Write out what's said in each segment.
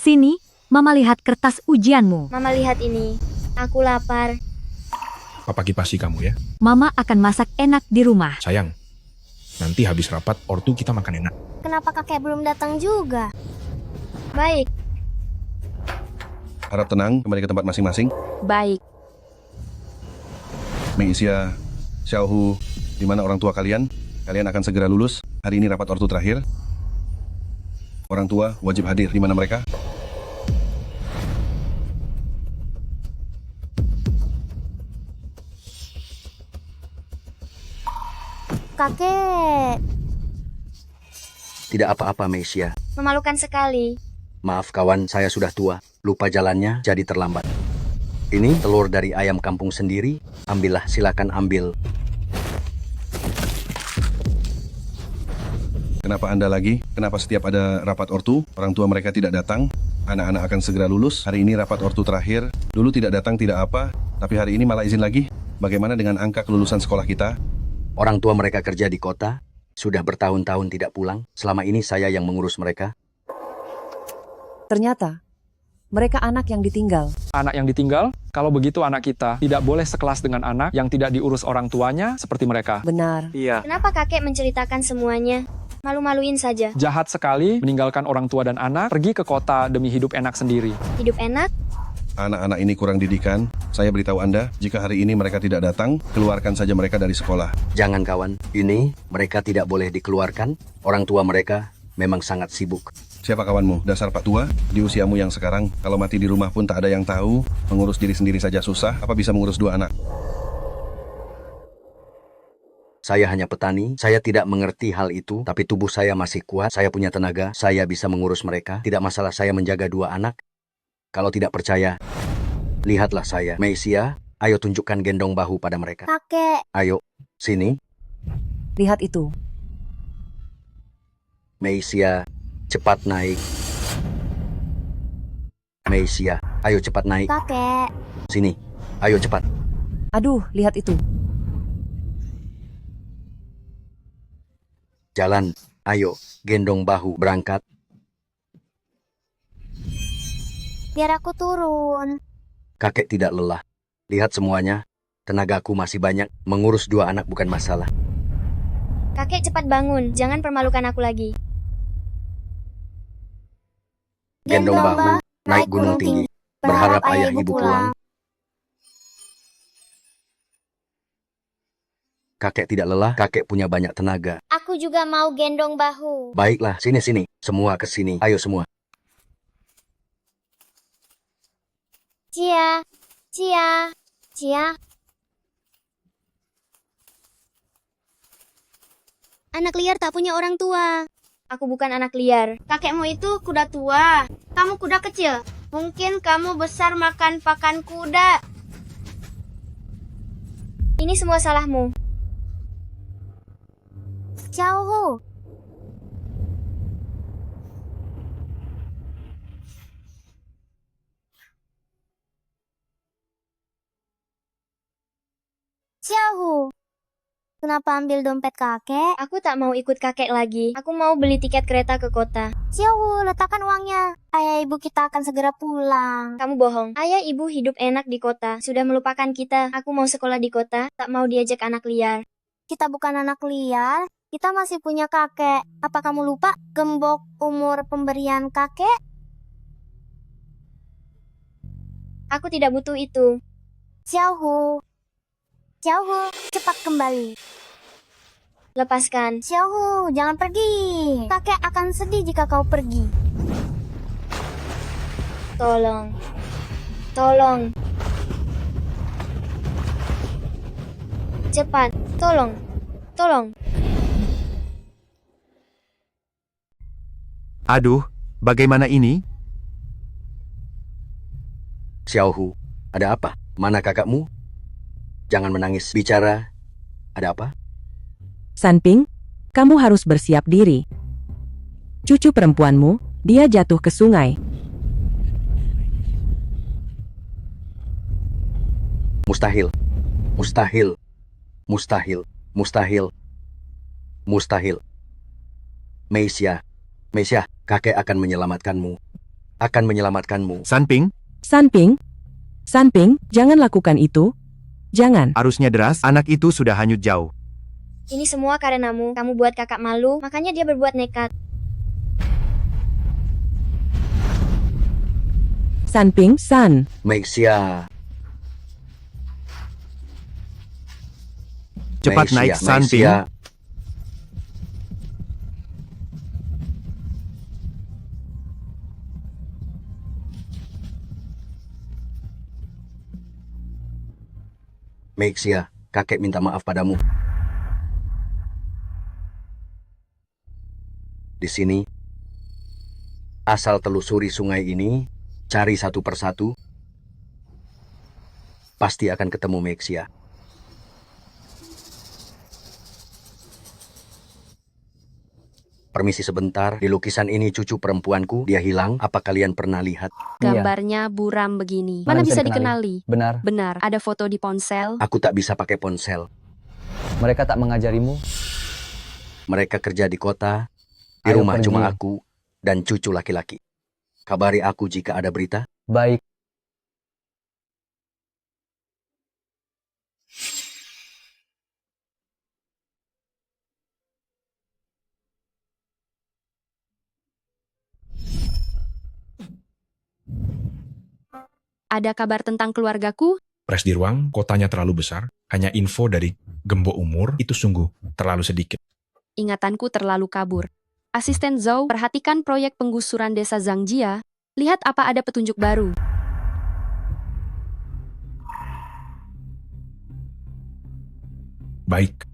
Sini, Mama lihat kertas ujianmu. Mama lihat ini. Aku lapar. Papa kipasi kamu ya. Mama akan masak enak di rumah. Sayang, nanti habis rapat ortu kita makan enak. Kenapa kakek belum datang juga? Baik. Harap tenang, kembali ke tempat masing-masing. Baik. Meisya, Xiaohu, di mana orang tua kalian? Kalian akan segera lulus. Hari ini rapat ortu terakhir. Orang tua wajib hadir. Di mana mereka? Kakek. Tidak apa-apa, Meisya. Memalukan sekali. Maaf kawan, saya sudah tua. Lupa jalannya, jadi terlambat. Ini telur dari ayam kampung sendiri. Ambillah, silakan ambil. Kenapa Anda lagi? Kenapa setiap ada rapat ortu, orang tua mereka tidak datang? Anak-anak akan segera lulus. Hari ini rapat ortu terakhir. Dulu tidak datang tidak apa, tapi hari ini malah izin lagi. Bagaimana dengan angka kelulusan sekolah kita? Orang tua mereka kerja di kota. Sudah bertahun-tahun tidak pulang. Selama ini saya yang mengurus mereka. Ternyata, mereka anak yang ditinggal. Anak yang ditinggal, kalau begitu anak kita tidak boleh sekelas dengan anak yang tidak diurus orang tuanya seperti mereka. Benar. Iya. Kenapa kakek menceritakan semuanya? Malu-maluin saja. Jahat sekali meninggalkan orang tua dan anak, pergi ke kota demi hidup enak sendiri. Hidup enak? Anak-anak ini kurang didikan. Saya beritahu Anda, jika hari ini mereka tidak datang, keluarkan saja mereka dari sekolah. Jangan kawan, ini mereka tidak boleh dikeluarkan. Orang tua mereka memang sangat sibuk. Siapa kawanmu? Dasar Pak Tua? Di usiamu yang sekarang, kalau mati di rumah pun tak ada yang tahu, mengurus diri sendiri saja susah, apa bisa mengurus dua anak? Saya hanya petani, saya tidak mengerti hal itu, tapi tubuh saya masih kuat, saya punya tenaga, saya bisa mengurus mereka. Tidak masalah saya menjaga dua anak. Kalau tidak percaya, lihatlah saya. Meisya, ayo tunjukkan gendong bahu pada mereka. Kakek. Ayo, sini. Lihat itu. Meisya, cepat naik. Meisya, ayo cepat naik. Kakek. Sini, ayo cepat. Aduh, lihat itu. Jalan, ayo, gendong bahu, berangkat. Biar aku turun. Kakek tidak lelah. Lihat semuanya, tenagaku masih banyak. Mengurus dua anak bukan masalah. Kakek cepat bangun. Jangan permalukan aku lagi. Gendong bahu, naik gunung tinggi. Berharap ayah ibu pulang. Kakek tidak lelah, kakek punya banyak tenaga. Aku juga mau gendong bahu. Baiklah, sini-sini. Semua ke sini. Ayo semua. Cia. Cia. Cia. Anak liar tak punya orang tua. Aku bukan anak liar. Kakekmu itu kuda tua. Kamu kuda kecil. Mungkin kamu besar makan pakan kuda. Ini semua salahmu. Xiaohu. Xiaohu. Kenapa ambil dompet kakek? Aku tak mau ikut kakek lagi. Aku mau beli tiket kereta ke kota. Xiaohu, letakkan uangnya. Ayah ibu kita akan segera pulang. Kamu bohong. Ayah ibu hidup enak di kota. Sudah melupakan kita. Aku mau sekolah di kota. Tak mau diajak anak liar. Kita bukan anak liar. Kita masih punya kakek. Apa kamu lupa gembok umur pemberian kakek? Aku tidak butuh itu. Xiaohu. Xiaohu, cepat kembali. Lepaskan. Xiaohu, jangan pergi. Kakek akan sedih jika kau pergi. Tolong. Tolong. Cepat. Tolong. Tolong. Aduh, bagaimana ini? Xiaohu, ada apa? Mana kakakmu? Jangan menangis. Bicara. Ada apa? Sanping, kamu harus bersiap diri. Cucu perempuanmu, dia jatuh ke sungai. Mustahil. Mustahil. Mustahil. Mustahil. Mustahil. Meisya. Meisya, kakek akan menyelamatkanmu. akan menyelamatkanmu. Sanping, Sanping, Sanping, jangan lakukan itu. Jangan. arusnya deras, anak itu sudah hanyut jauh. Ini semua karenamu. Kamu buat kakak malu, makanya dia berbuat nekat. Sanping, San. Meixia. Cepat naik, Sanping. Meixia. Meixia, kakek minta maaf padamu. Di sini, asal telusuri sungai ini, cari satu persatu, pasti akan ketemu Meixia. Permisi sebentar, di lukisan ini cucu perempuanku, dia hilang, apa kalian pernah lihat? Gambarnya buram begini. Mana bisa dikenali? Benar. Benar, ada foto di ponsel. Aku tak bisa pakai ponsel. Mereka tak mengajarimu? Mereka kerja di kota, di Ayo rumah pergi. cuma aku dan cucu laki-laki. Kabari aku jika ada berita. Baik. Ada kabar tentang keluargaku? Pres di ruang, kotanya terlalu besar, hanya info dari gembok umur itu sungguh terlalu sedikit. Ingatanku terlalu kabur. Asisten Zhou, perhatikan proyek penggusuran desa Zangjia. Lihat apa ada petunjuk baru. Baik.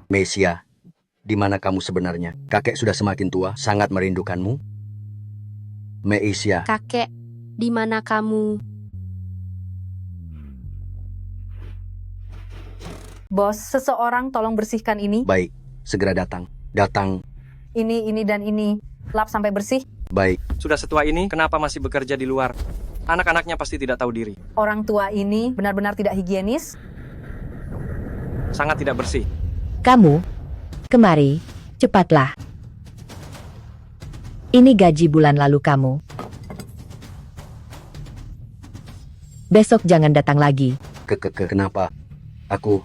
Meixia, di mana kamu sebenarnya? Kakek sudah semakin tua, sangat merindukanmu. Meixia, Kakek, di mana kamu? Bos, seseorang tolong bersihkan ini. baik, segera datang. Datang, Ini, dan ini. Lap sampai bersih. baik. Sudah setua ini, kenapa masih bekerja di luar? Anak-anaknya pasti tidak tahu diri. Orang tua ini benar-benar tidak higienis. Sangat tidak bersih. Kamu, kemari, cepatlah. Ini gaji bulan lalu kamu. Besok jangan datang lagi. Kenapa? Aku,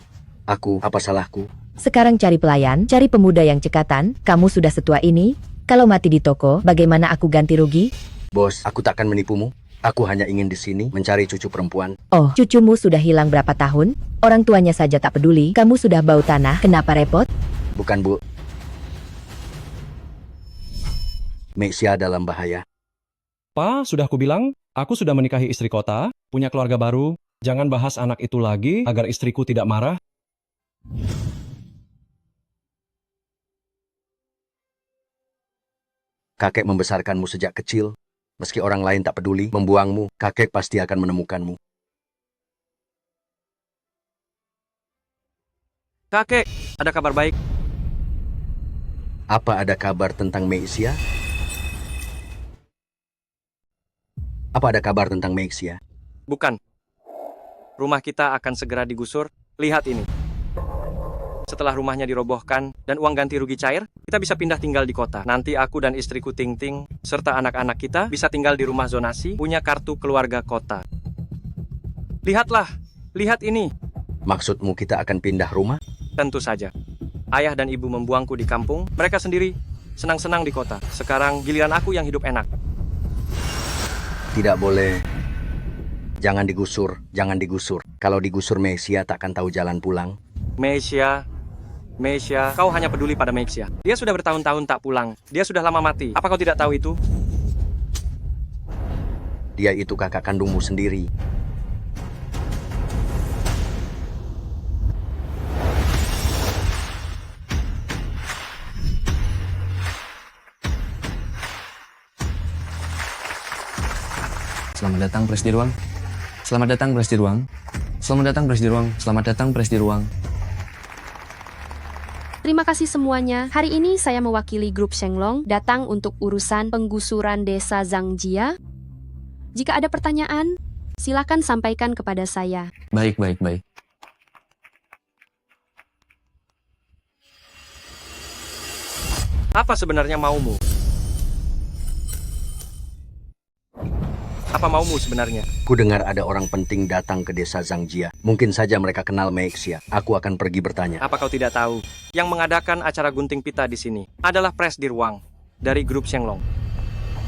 apa salahku? Sekarang cari pelayan, cari pemuda yang cekatan. Kamu sudah setua ini. Kalau mati di toko, bagaimana aku ganti rugi? Bos, aku takkan menipumu. Aku hanya ingin di sini mencari cucu perempuan. Oh, cucumu sudah hilang berapa tahun? Orang tuanya saja tak peduli. Kamu sudah bau tanah, kenapa repot? Bukan, Bu. Meixia dalam bahaya. Pa, sudah aku bilang, aku sudah menikahi istri kota, punya keluarga baru. Jangan bahas anak itu lagi agar istriku tidak marah. Kakek membesarkanmu sejak kecil. Meski orang lain tak peduli, membuangmu, kakek pasti akan menemukanmu. Kakek, ada kabar baik. Apa ada kabar tentang Meixia? Apa ada kabar tentang Meixia? Bukan. Rumah kita akan segera digusur. Lihat ini. Setelah rumahnya dirobohkan dan uang ganti rugi cair, kita bisa pindah tinggal di kota. Nanti aku dan istriku Ting Ting, serta anak-anak kita bisa tinggal di rumah zonasi, punya kartu keluarga kota. Lihatlah, lihat ini. Maksudmu kita akan pindah rumah? Tentu saja. Ayah dan ibu membuangku di kampung, mereka sendiri senang-senang di kota. Sekarang giliran aku yang hidup enak. Tidak boleh. Jangan digusur, jangan digusur. Kalau digusur Meixia tak akan tahu jalan pulang. Meixia, kau hanya peduli pada Meixia. Dia sudah bertahun-tahun tak pulang. Dia sudah lama mati. Apa kau tidak tahu itu? Dia itu kakak kandungmu sendiri. Selamat datang, Pres di ruang. Selamat datang, Pres di ruang. Selamat datang, Pres di ruang. Selamat datang, Pres di ruang. Terima kasih semuanya. Hari ini saya mewakili grup Shenglong datang untuk urusan penggusuran desa Zangjia. Jika ada pertanyaan, silakan sampaikan kepada saya. Baik, baik, baik. Apa sebenarnya maumu? Apa maumu sebenarnya? Ku dengar ada orang penting datang ke desa Zangjia. Mungkin saja mereka kenal Meixia. Aku akan pergi bertanya. Apa kau tidak tahu? Yang mengadakan acara gunting pita di sini adalah Presdir Wang dari grup Shenglong.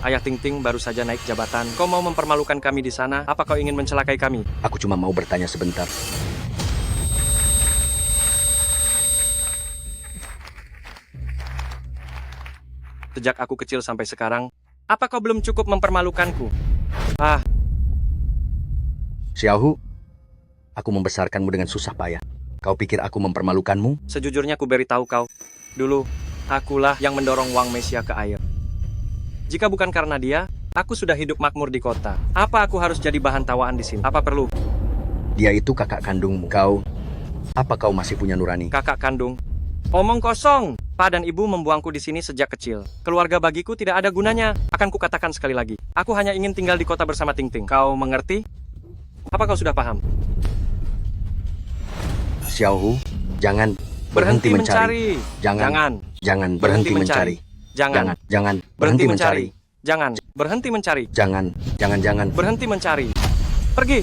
Ayah Ting Ting baru saja naik jabatan. Kau mau mempermalukan kami di sana? Apa kau ingin mencelakai kami? Aku cuma mau bertanya sebentar. Sejak aku kecil sampai sekarang, apa kau belum cukup mempermalukanku? Xiaohu, aku membesarkanmu dengan susah payah. Kau pikir aku mempermalukanmu? Sejujurnya aku beritahu kau, dulu akulah yang mendorong Wang Meixia ke air. Jika bukan karena dia, aku sudah hidup makmur di kota. Apa aku harus jadi bahan tawaan di sini? Apa perlu? Dia itu kakak kandungmu. Apa kau masih punya nurani? Kakak kandung? Omong kosong. Pa dan ibu membuangku di sini sejak kecil. Keluarga bagiku tidak ada gunanya. Akan kukatakan sekali lagi. Aku hanya ingin tinggal di kota bersama Ting Ting. Kau mengerti? Apa kau sudah paham? Xiaohu, jangan berhenti mencari. Jangan berhenti mencari. Jangan berhenti mencari. Jangan berhenti mencari. Jangan Berhenti mencari. Pergi.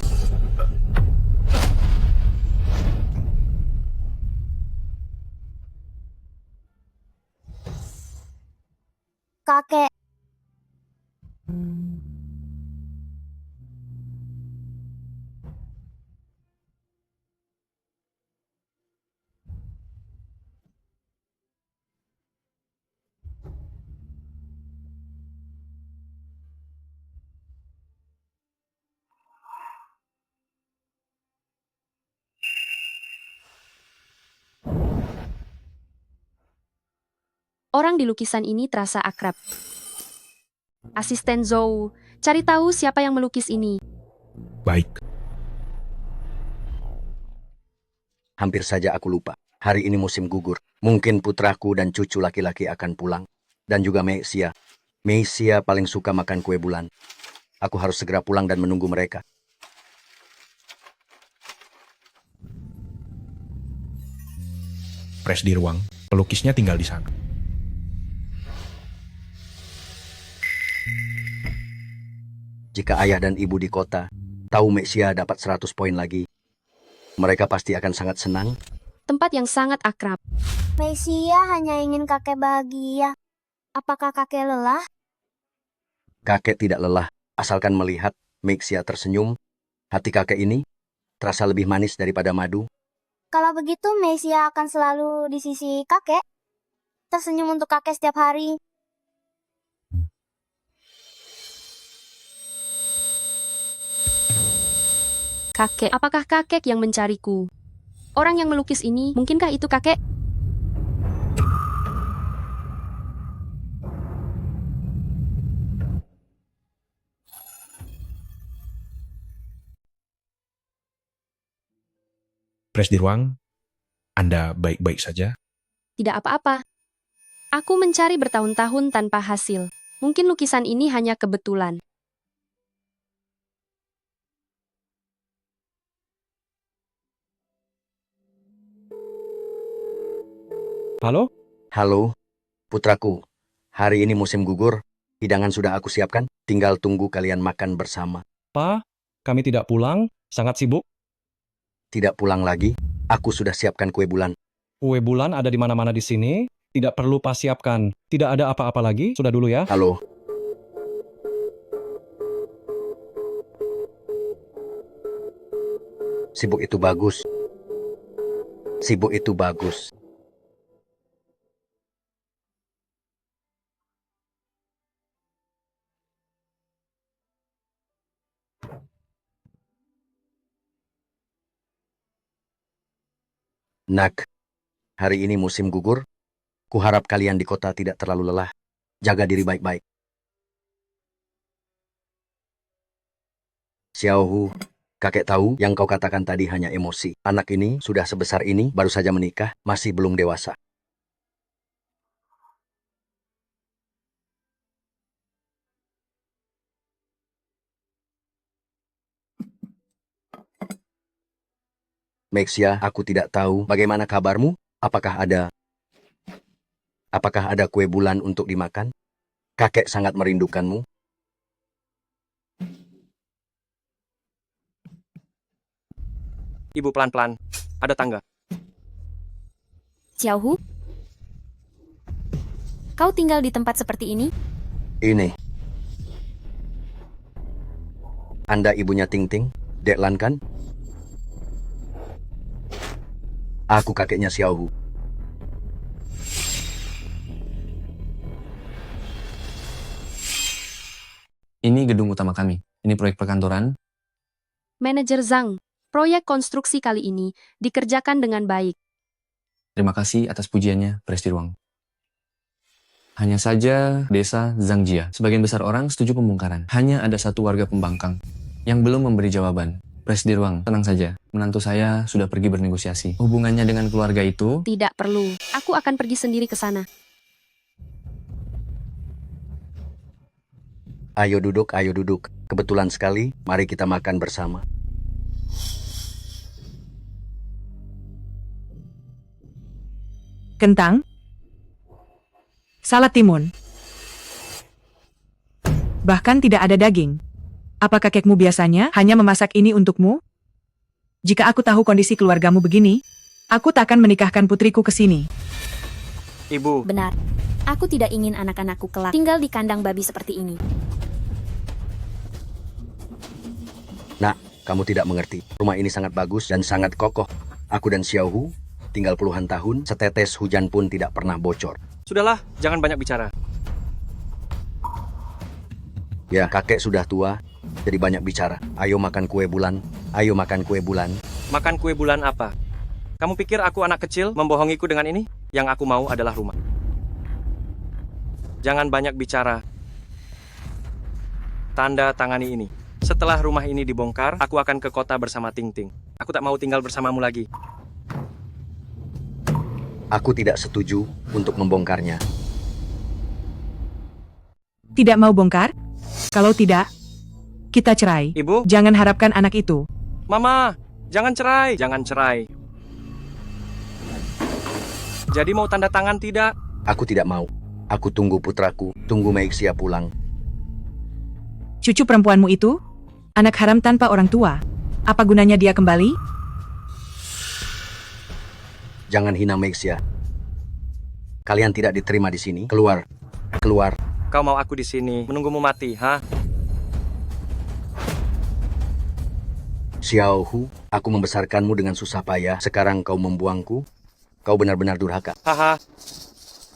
Kakek. Orang di lukisan ini terasa akrab. Asisten Zhou, cari tahu siapa yang melukis ini. Baik. Hampir saja aku lupa. Hari ini musim gugur. Mungkin putraku dan cucu laki-laki akan pulang. Dan juga Meixia. Meixia paling suka makan kue bulan. Aku harus segera pulang dan menunggu mereka. Presdir Wang, pelukisnya tinggal di sana. Jika ayah dan ibu di kota tahu Meixia dapat 100 poin lagi, mereka pasti akan sangat senang. Tempat yang sangat akrab. Meixia hanya ingin kakek bahagia. Apakah kakek lelah? Kakek tidak lelah, asalkan melihat Meixia tersenyum. Hati kakek ini terasa lebih manis daripada madu. Kalau begitu, Meixia akan selalu di sisi kakek. Tersenyum untuk kakek setiap hari. Kakek, apakah kakek yang mencariku? Orang yang melukis ini, mungkinkah itu kakek? Presdir Wang, Anda baik-baik saja? Tidak apa-apa. Aku mencari bertahun-tahun tanpa hasil. Mungkin lukisan ini hanya kebetulan. Halo? Halo, putraku. Hari ini musim gugur. Hidangan sudah aku siapkan. Tinggal tunggu kalian makan bersama. Pa, kami tidak pulang. Sangat sibuk. Tidak pulang lagi. Aku sudah siapkan kue bulan. Kue bulan ada di mana-mana di sini. Tidak perlu pas siapkan. Tidak ada apa-apa lagi. Sudah dulu ya. Halo. Sibuk itu bagus. Sibuk itu bagus. Nak, hari ini musim gugur. Kuharap kalian di kota tidak terlalu lelah. Jaga diri baik-baik. Xiaohu, kakek tahu yang kau katakan tadi hanya emosi. Anak ini sudah sebesar ini, baru saja menikah, masih belum dewasa. Maxia, aku tidak tahu bagaimana kabarmu. Apakah ada kue bulan untuk dimakan? Kakek sangat merindukanmu. Ibu pelan-pelan. Ada tangga. Xiaohu, kau tinggal di tempat seperti ini? Ini. Anda ibunya Ting Ting, Deklan kan? Aku kakeknya Xiaohu. Ini gedung utama kami. Ini proyek perkantoran. Manajer Zhang, proyek konstruksi kali ini dikerjakan dengan baik. Terima kasih atas pujiannya, Presti Ruang. Hanya saja desa Zangjia. Sebagian besar orang setuju pembongkaran. Hanya ada satu warga pembangkang yang belum memberi jawaban. Presti Ruang, tenang saja. Menantu saya sudah pergi bernegosiasi. Hubungannya dengan keluarga itu... Tidak perlu. Aku akan pergi sendiri ke sana. Ayo duduk, ayo duduk. Kebetulan sekali, mari kita makan bersama. Kentang, salad timun, bahkan tidak ada daging. Apa kakekmu biasanya hanya memasak ini untukmu? Jika aku tahu kondisi keluargamu begini, aku tak akan menikahkan putriku ke sini. Ibu. Benar. Aku tidak ingin anak-anakku kelak tinggal di kandang babi seperti ini. Nak, kamu tidak mengerti. Rumah ini sangat bagus dan sangat kokoh. Aku dan Xiaohu tinggal puluhan tahun, setetes hujan pun tidak pernah bocor. Sudahlah, jangan banyak bicara. Ya, kakek sudah tua, jadi banyak bicara. Ayo makan kue bulan, ayo makan kue bulan. Makan kue bulan apa? Kamu pikir aku anak kecil membohongiku dengan ini? Yang aku mau adalah rumah. Jangan banyak bicara. Tanda tangani ini. Setelah rumah ini dibongkar, aku akan ke kota bersama Ting Ting. Aku tak mau tinggal bersamamu lagi. Aku tidak setuju untuk membongkarnya. Tidak mau bongkar? Kalau tidak, kita cerai. Ibu? Jangan harapkan anak itu. Mama, jangan cerai. Jangan cerai. Jadi mau tanda tangan tidak? Aku tidak mau. Aku tunggu putraku, tunggu Maxia pulang. Cucu perempuanmu itu? Anak haram tanpa orang tua. Apa gunanya dia kembali? Jangan hina Maxia. Kalian tidak diterima di sini. Keluar. Keluar. Kau mau aku di sini, menunggumu mati, ha? Xiaohu, aku membesarkanmu dengan susah payah. Sekarang kau membuangku. Kau benar-benar durhaka. Haha.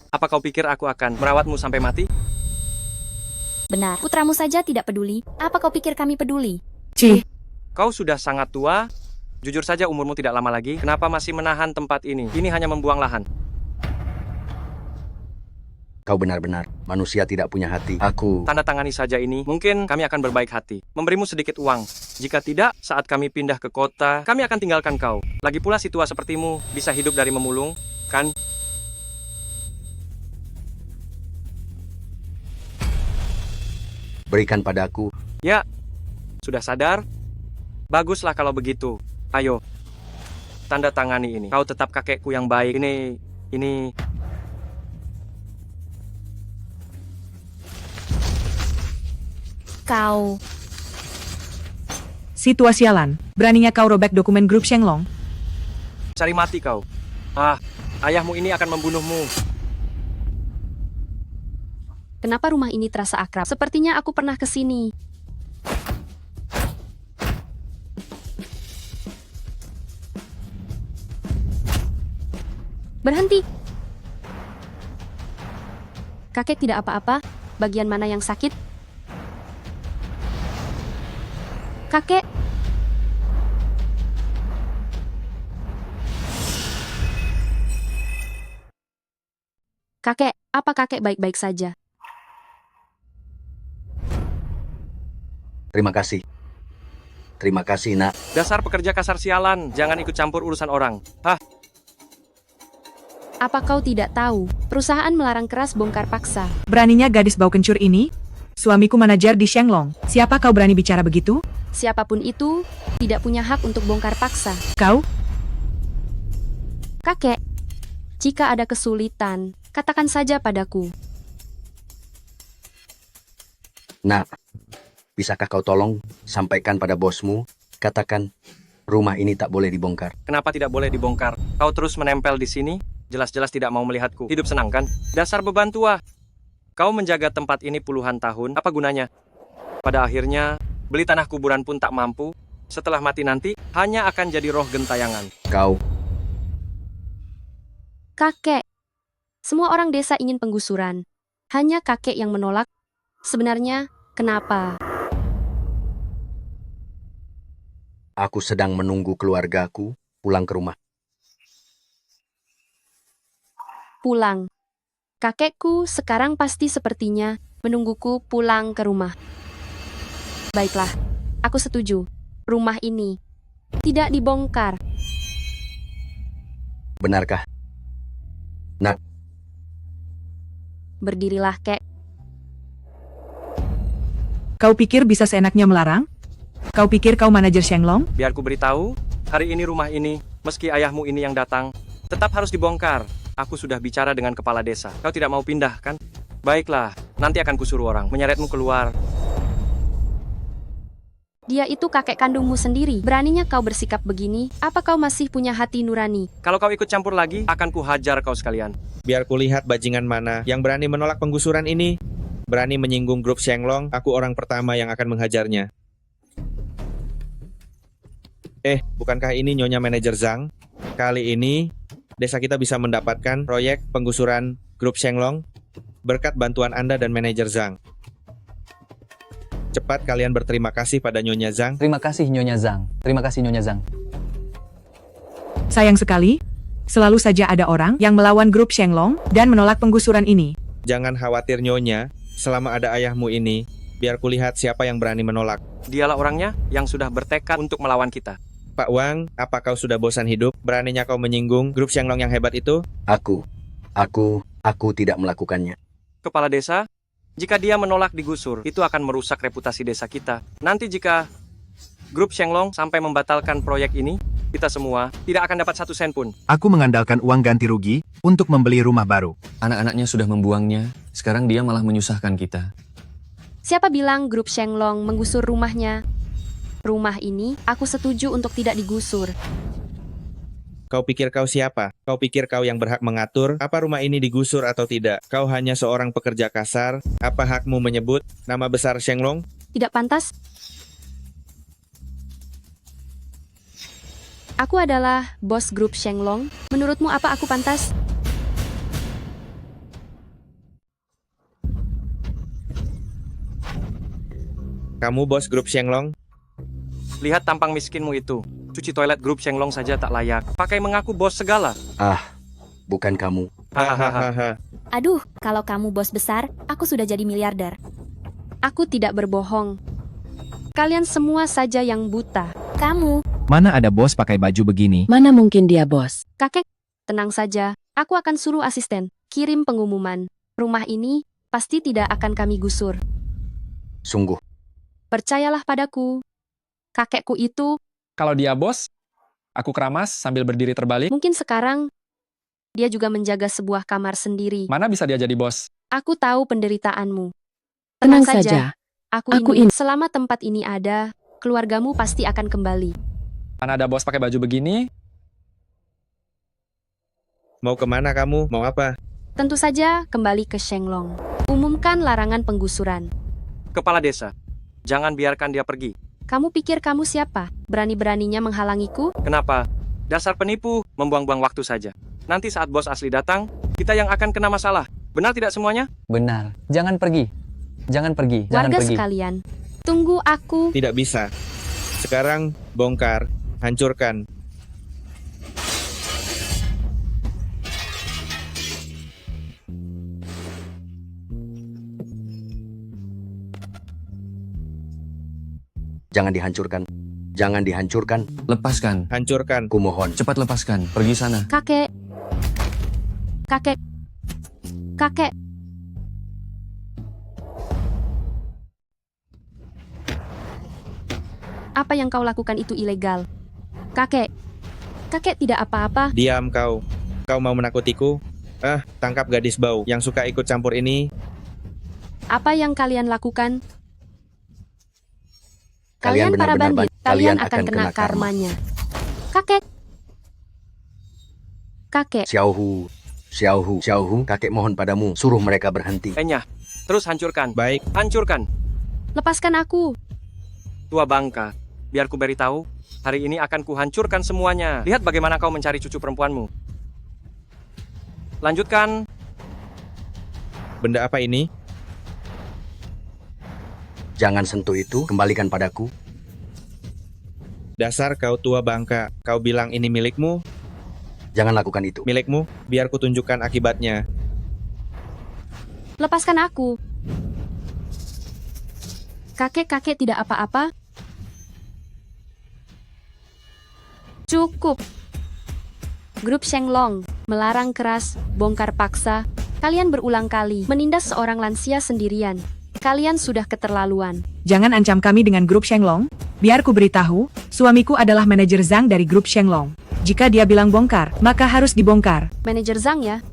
Apa kau pikir aku akan merawatmu sampai mati? Benar, putramu saja tidak peduli. Apa kau pikir kami peduli? Cih. Kau sudah sangat tua. Jujur saja umurmu tidak lama lagi. Kenapa masih menahan tempat ini? Ini hanya membuang lahan. Kau benar-benar manusia tidak punya hati. Aku... Tanda tangani saja ini. Mungkin kami akan berbaik hati. Memberimu sedikit uang. Jika tidak, saat kami pindah ke kota, kami akan tinggalkan kau. Lagi pula si tua sepertimu bisa hidup dari memulung, kan? Berikan padaku. Ya, sudah sadar? Baguslah kalau begitu. Ayo, tanda tangani ini. Kau tetap kakekku yang baik. Ini... Kau... Situasi sialan. Beraninya kau robek dokumen grup Shenglong? Cari mati kau. Ah, ayahmu ini akan membunuhmu. Kenapa rumah ini terasa akrab? Sepertinya aku pernah ke sini. Berhenti. Kakek tidak apa-apa. Bagian mana yang sakit? Kakek. Kakek, apa kakek baik-baik saja? Terima kasih. Terima kasih, nak. Dasar pekerja kasar sialan. Jangan ikut campur urusan orang. Hah? Apa kau tidak tahu? Perusahaan melarang keras bongkar paksa. Beraninya gadis bau kencur ini? Suamiku manajer di Shenglong. Siapa kau berani bicara begitu? Siapapun itu, tidak punya hak untuk bongkar paksa. Kau? Kakek, jika ada kesulitan, katakan saja padaku. Nak, bisakah kau tolong sampaikan pada bosmu, katakan rumah ini tak boleh dibongkar. Kenapa tidak boleh dibongkar? Kau terus menempel di sini, jelas-jelas tidak mau melihatku. Hidup senang kan? Dasar beban tua. Kau menjaga tempat ini puluhan tahun, apa gunanya? Pada akhirnya, beli tanah kuburan pun tak mampu. Setelah mati nanti, hanya akan jadi roh gentayangan. Kau, Kakek, semua orang desa ingin penggusuran. Hanya kakek yang menolak. Sebenarnya, kenapa? aku sedang menunggu keluargaku pulang ke rumah. Pulang. Kakekku sekarang pasti sepertinya menungguku pulang ke rumah. Baiklah, aku setuju. Rumah ini tidak dibongkar. Benarkah? Nak, Berdirilah, Kek. Kau pikir bisa seenaknya melarang? Kau pikir kau manajer Shenglong? Biar ku beritahu, hari ini rumah ini, meski ayahmu ini yang datang, tetap harus dibongkar. Aku sudah bicara dengan kepala desa. Kau tidak mau pindah, kan? Baiklah, nanti akan kusuruh orang menyeretmu keluar. Dia itu kakek kandungmu sendiri. Beraninya kau bersikap begini? Apa kau masih punya hati nurani? Kalau kau ikut campur lagi, akan kuhajar kau sekalian. Biar kulihat bajingan mana yang berani menolak penggusuran ini. Berani menyinggung grup Shenglong, aku orang pertama yang akan menghajarnya. Bukankah ini Nyonya Manajer Zhang? Kali ini, desa kita bisa mendapatkan proyek penggusuran grup Shenglong berkat bantuan Anda dan Manajer Zhang. Cepat kalian berterima kasih pada Nyonya Zhang. Terima kasih Nyonya Zhang. Terima kasih Nyonya Zhang. Sayang sekali, selalu saja ada orang yang melawan grup Shenglong dan menolak penggusuran ini. Jangan khawatir Nyonya, selama ada ayahmu ini, biar kulihat siapa yang berani menolak. Dialah orangnya yang sudah bertekad untuk melawan kita. Pak Wang, apa kau sudah bosan hidup? Beraninya kau menyinggung grup Shenglong yang hebat itu? Aku tidak melakukannya. Kepala desa, jika dia menolak digusur, itu akan merusak reputasi desa kita. Nanti jika grup Shenglong sampai membatalkan proyek ini, kita semua tidak akan dapat 1 sen pun. Aku mengandalkan uang ganti rugi untuk membeli rumah baru. Anak-anaknya sudah membuangnya, sekarang dia malah menyusahkan kita. Siapa bilang grup Shenglong menggusur rumahnya? Rumah ini, aku setuju untuk tidak digusur. Kau pikir kau siapa? Kau pikir kau yang berhak mengatur apa rumah ini digusur atau tidak? Kau hanya seorang pekerja kasar. Apa hakmu menyebut nama besar Shenglong? Tidak pantas? Aku adalah bos grup Shenglong. Menurutmu apa aku pantas? Kamu bos grup Shenglong? Lihat tampang miskinmu itu. Cuci toilet grup Shenglong saja tak layak. Pakai mengaku bos segala. Bukan kamu. Hahaha. Aduh, kalau kamu bos besar, aku sudah jadi miliarder. Aku tidak berbohong. Kalian semua saja yang buta. Kamu. Mana ada bos pakai baju begini? Mana mungkin dia bos? Kakek, tenang saja. Aku akan suruh asisten kirim pengumuman. Rumah ini pasti tidak akan kami gusur. Sungguh. Percayalah padaku. Kakekku itu, Kalau dia bos, aku keramas sambil berdiri terbalik. mungkin sekarang, dia juga menjaga sebuah kamar sendiri. Mana bisa dia jadi bos? Aku tahu penderitaanmu. Tenang saja. Aku ingin selama tempat ini ada, keluargamu pasti akan kembali. Mana ada bos pakai baju begini? Mau kemana kamu? Mau apa? Tentu saja kembali ke Shenglong. Umumkan larangan penggusuran. Kepala desa, jangan biarkan dia pergi. Kamu pikir kamu siapa? Berani-beraninya menghalangiku? Kenapa? Dasar penipu, membuang-buang waktu saja. Nanti saat bos asli datang, kita yang akan kena masalah. Benar tidak semuanya? Benar. Jangan pergi. Jangan pergi. Jangan Warga pergi. sekalian, tunggu aku. Tidak bisa. Sekarang, bongkar, hancurkan. Jangan dihancurkan. Jangan dihancurkan. Lepaskan. Hancurkan. Kumohon. Cepat lepaskan. Pergi sana. Kakek. Kakek. Kakek. Apa yang kau lakukan itu ilegal. Kakek. Kakek tidak apa-apa. Diam kau. Kau mau menakutiku? Tangkap gadis bau yang suka ikut campur ini. Apa yang kalian lakukan? Kalian Kalian para benar-benar bandit, kalian akan kena karmanya. Kakek. Kakek. Xiaohu, Xiaohu, kakek mohon padamu, suruh mereka berhenti. Enyah, terus hancurkan. Baik. Hancurkan. Lepaskan aku. Tua bangka, biar ku beritahu, hari ini akan kuhancurkan semuanya. Lihat bagaimana kau mencari cucu perempuanmu. Lanjutkan. Benda apa ini? Jangan sentuh itu, kembalikan padaku. Dasar kau tua bangka. Kau bilang ini milikmu? Jangan lakukan itu. Milikmu, biar ku tunjukkan akibatnya. Lepaskan aku. Kakek-kakek tidak apa-apa. Cukup. Grup Shenglong melarang keras, bongkar paksa. Kalian berulang kali menindas seorang lansia sendirian. Kalian sudah keterlaluan. Jangan ancam kami dengan grup Shenglong. Biar ku beritahu, suamiku adalah manajer Zhang dari grup Shenglong. Jika dia bilang bongkar, maka harus dibongkar. Manajer Zhang ya?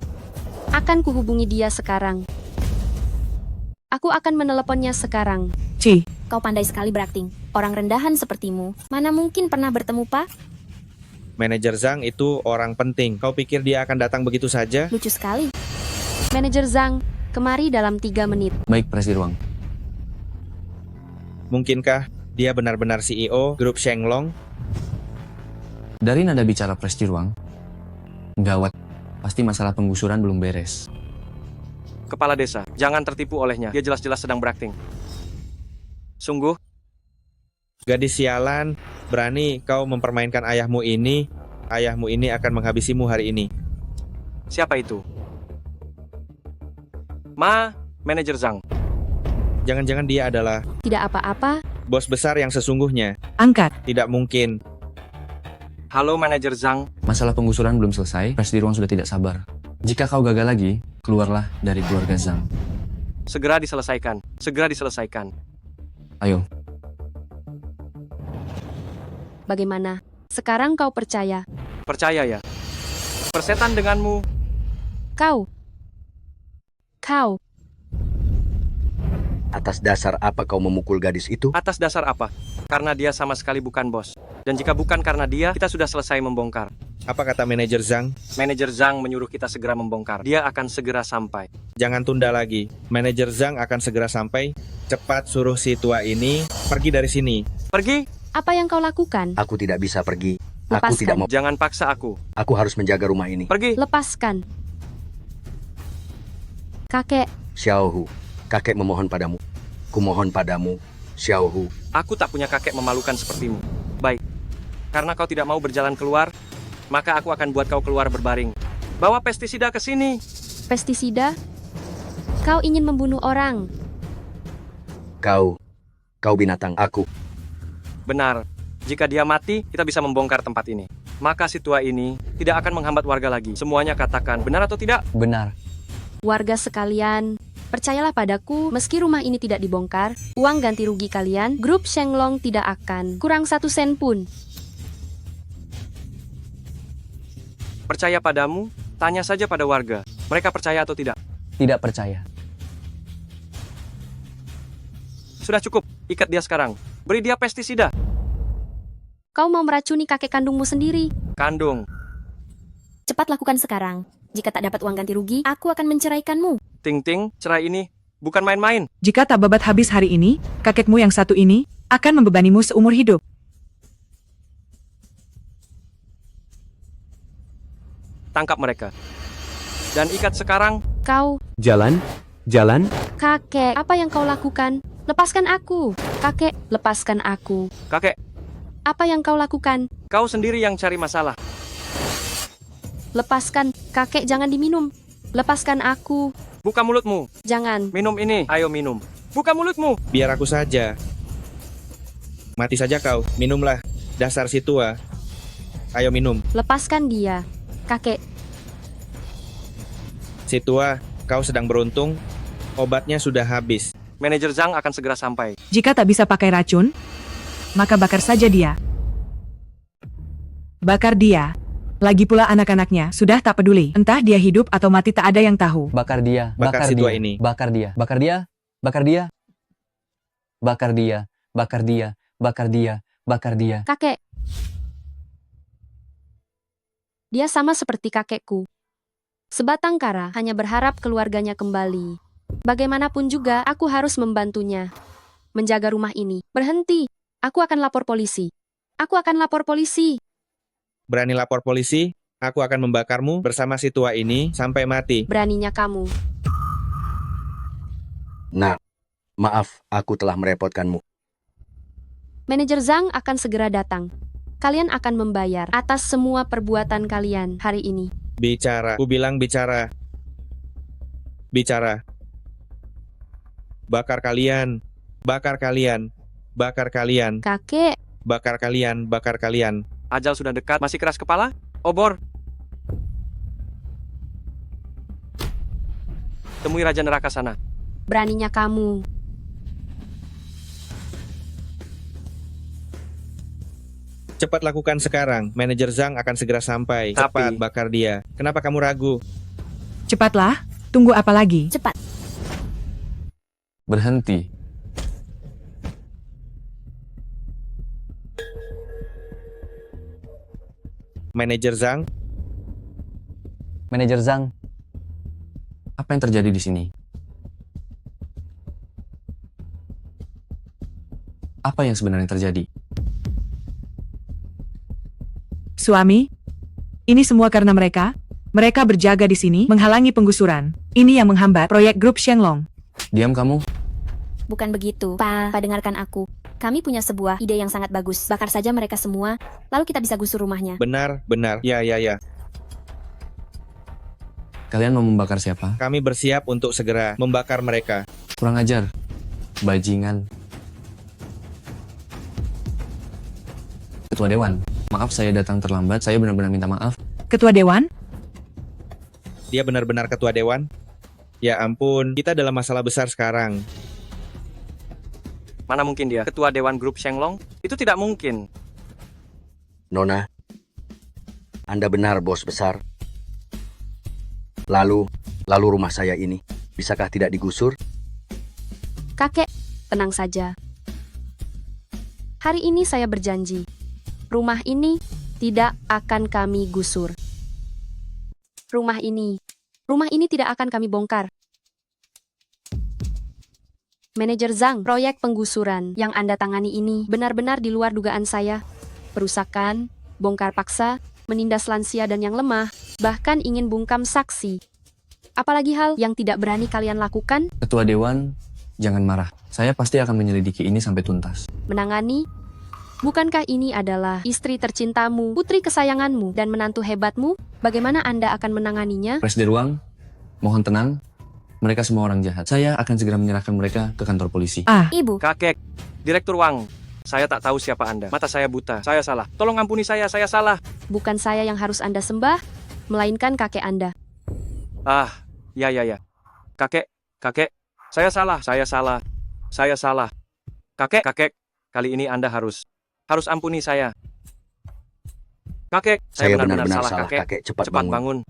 Akan kuhubungi dia sekarang. Aku akan meneleponnya sekarang. Ci, Kau pandai sekali berakting. Orang rendahan sepertimu, mana mungkin pernah bertemu, Pak? Manajer Zhang itu orang penting. Kau pikir dia akan datang begitu saja? Lucu sekali. Manajer Zhang, kemari dalam 3 menit. Baik, Presiden Ruang. Mungkinkah dia benar-benar CEO grup Shenglong? Dari nada bicara Presiden Ruang, gawat. Pasti masalah penggusuran belum beres. Kepala desa, jangan tertipu olehnya. Dia jelas-jelas sedang berakting. Sungguh, Gadis sialan, berani kau mempermainkan ayahmu ini. Ayahmu ini akan menghabisimu hari ini. siapa itu? Manajer Zhang. Jangan-jangan dia adalah Tidak apa-apa. bos besar yang sesungguhnya. angkat. Tidak mungkin. Halo Manajer Zhang. Masalah penggusuran belum selesai, Presiden Ruang sudah tidak sabar. Jika kau gagal lagi, keluarlah dari keluarga Zhang. Segera diselesaikan. Segera diselesaikan. Ayo. Bagaimana? Sekarang kau percaya? Percaya ya. Persetan denganmu. Kau. Atas dasar apa kau memukul gadis itu? Atas dasar apa? Karena dia sama sekali bukan bos. Dan jika bukan karena dia, kita sudah selesai membongkar. Apa kata manajer Zhang? Manajer Zhang menyuruh kita segera membongkar. Dia akan segera sampai. Jangan tunda lagi. Manajer Zhang akan segera sampai. Cepat suruh si tua ini pergi dari sini. Pergi? Apa yang kau lakukan? Aku tidak bisa pergi. Aku Lepaskan. tidak mau. Jangan paksa aku. Aku harus menjaga rumah ini. Pergi. Lepaskan. Kakek, Xiaohu, kakek memohon padamu. Kumohon padamu, Xiaohu. Aku tak punya kakek memalukan sepertimu. Baik. Karena kau tidak mau berjalan keluar, maka aku akan buat kau keluar berbaring. Bawa pestisida ke sini. pestisida? Kau ingin membunuh orang. Kau binatang aku. Benar. Jika dia mati, kita bisa membongkar tempat ini. Maka si tua ini tidak akan menghambat warga lagi. Semuanya katakan, benar atau tidak? Benar. Warga sekalian, percayalah padaku, meski rumah ini tidak dibongkar, uang ganti rugi kalian, grup Shenglong tidak akan kurang 1 sen pun. Percaya padamu? Tanya saja pada warga. Mereka percaya atau tidak? Tidak percaya. Sudah cukup. Ikat dia sekarang. Beri dia pestisida. Kau mau meracuni kakek kandungmu sendiri. Kandung. Cepat lakukan sekarang. Jika tak dapat uang ganti rugi, aku akan menceraikanmu. Ting-ting, cerai ini bukan main-main. Jika tak babat habis hari ini, kakekmu yang satu ini akan membebanimu seumur hidup. Tangkap mereka. Dan ikat sekarang. Kau, Jalan. kakek, apa yang kau lakukan? Lepaskan aku. Kakek, lepaskan aku. Kakek, Apa yang kau lakukan? kau sendiri yang cari masalah. Lepaskan, kakek jangan diminum. Lepaskan aku. Buka mulutmu. Jangan. Minum ini. Ayo minum. Buka mulutmu. Biar aku saja. Mati saja kau. Minumlah. Dasar si tua. Ayo minum. Lepaskan dia. Kakek, Si tua, kau sedang beruntung. Obatnya sudah habis. Manajer Zhang akan segera sampai. Jika tak bisa pakai racun, maka bakar saja dia. Bakar dia. Lagi pula anak-anaknya sudah tak peduli. Entah dia hidup atau mati tak ada yang tahu. Bakar dia, Bakar si tua ini. bakar dia, bakar dia, bakar dia, bakar dia, bakar dia, bakar dia, bakar dia. Kakek. Dia sama seperti kakekku. Sebatang kara hanya berharap keluarganya kembali. Bagaimanapun juga, aku harus membantunya. Menjaga rumah ini. Berhenti. Aku akan lapor polisi. Aku akan lapor polisi. Berani lapor polisi? Aku akan membakarmu bersama si tua ini sampai mati. Beraninya kamu. Nah, maaf, aku telah merepotkanmu. Manajer Zhang akan segera datang. Kalian akan membayar atas semua perbuatan kalian hari ini. Bicara, ku bilang bicara. Bicara. Bakar kalian. Bakar kalian. Bakar kalian. Kakek. Bakar kalian. Bakar kalian. Ajal sudah dekat, masih keras kepala? Obor. Temui Raja Neraka sana. Beraninya kamu. Cepat lakukan sekarang. Manajer Zhang akan segera sampai. Tapi- Cepat bakar dia. Kenapa kamu ragu? Cepatlah. Tunggu apa lagi? Cepat. Berhenti. Manajer Zhang, Manajer Zhang, apa yang terjadi di sini? Apa yang sebenarnya terjadi? Suami, ini semua karena mereka. Mereka berjaga di sini, menghalangi penggusuran. Ini yang menghambat proyek grup Shenglong. Diam kamu. Bukan begitu, Pa. Dengarkan aku. Kami punya sebuah ide yang sangat bagus. Bakar saja mereka semua, lalu kita bisa gusur rumahnya. benar, benar. Ya. Kalian mau membakar siapa? Kami bersiap untuk segera membakar mereka. Kurang ajar. Bajingan. Ketua Dewan, maaf saya datang terlambat. Saya benar-benar minta maaf. Ketua Dewan, Dia benar-benar ketua dewan? Ya ampun, kita dalam masalah besar sekarang. Mana mungkin dia? Ketua Dewan Grup Shenglong? Itu tidak mungkin. Nona, Anda benar, bos besar. Lalu rumah saya ini, bisakah tidak digusur? Kakek, tenang saja. Hari ini saya berjanji. Rumah ini tidak akan kami gusur. Rumah ini tidak akan kami bongkar. Manajer Zhang, proyek penggusuran yang Anda tangani ini benar-benar di luar dugaan saya. Perusakan, bongkar paksa, menindas lansia dan yang lemah, bahkan ingin bungkam saksi. Apalagi hal yang tidak berani kalian lakukan, Ketua Dewan, jangan marah. Saya pasti akan menyelidiki ini sampai tuntas. menangani. Bukankah ini adalah istri tercintamu, putri kesayanganmu, dan menantu hebatmu? Bagaimana Anda akan menanganinya? Presiden Ruang, mohon tenang. Mereka semua orang jahat. Saya akan segera menyerahkan mereka ke kantor polisi. Ibu. Kakek, Direktur Wang. Saya tak tahu siapa Anda. Mata saya buta. Saya salah. Tolong ampuni saya salah. Bukan saya yang harus Anda sembah, melainkan kakek Anda. Ya. Kakek. Saya salah. Kakek, kali ini Anda harus ampuni saya. Kakek, saya benar-benar salah, kakek. Cepat bangun.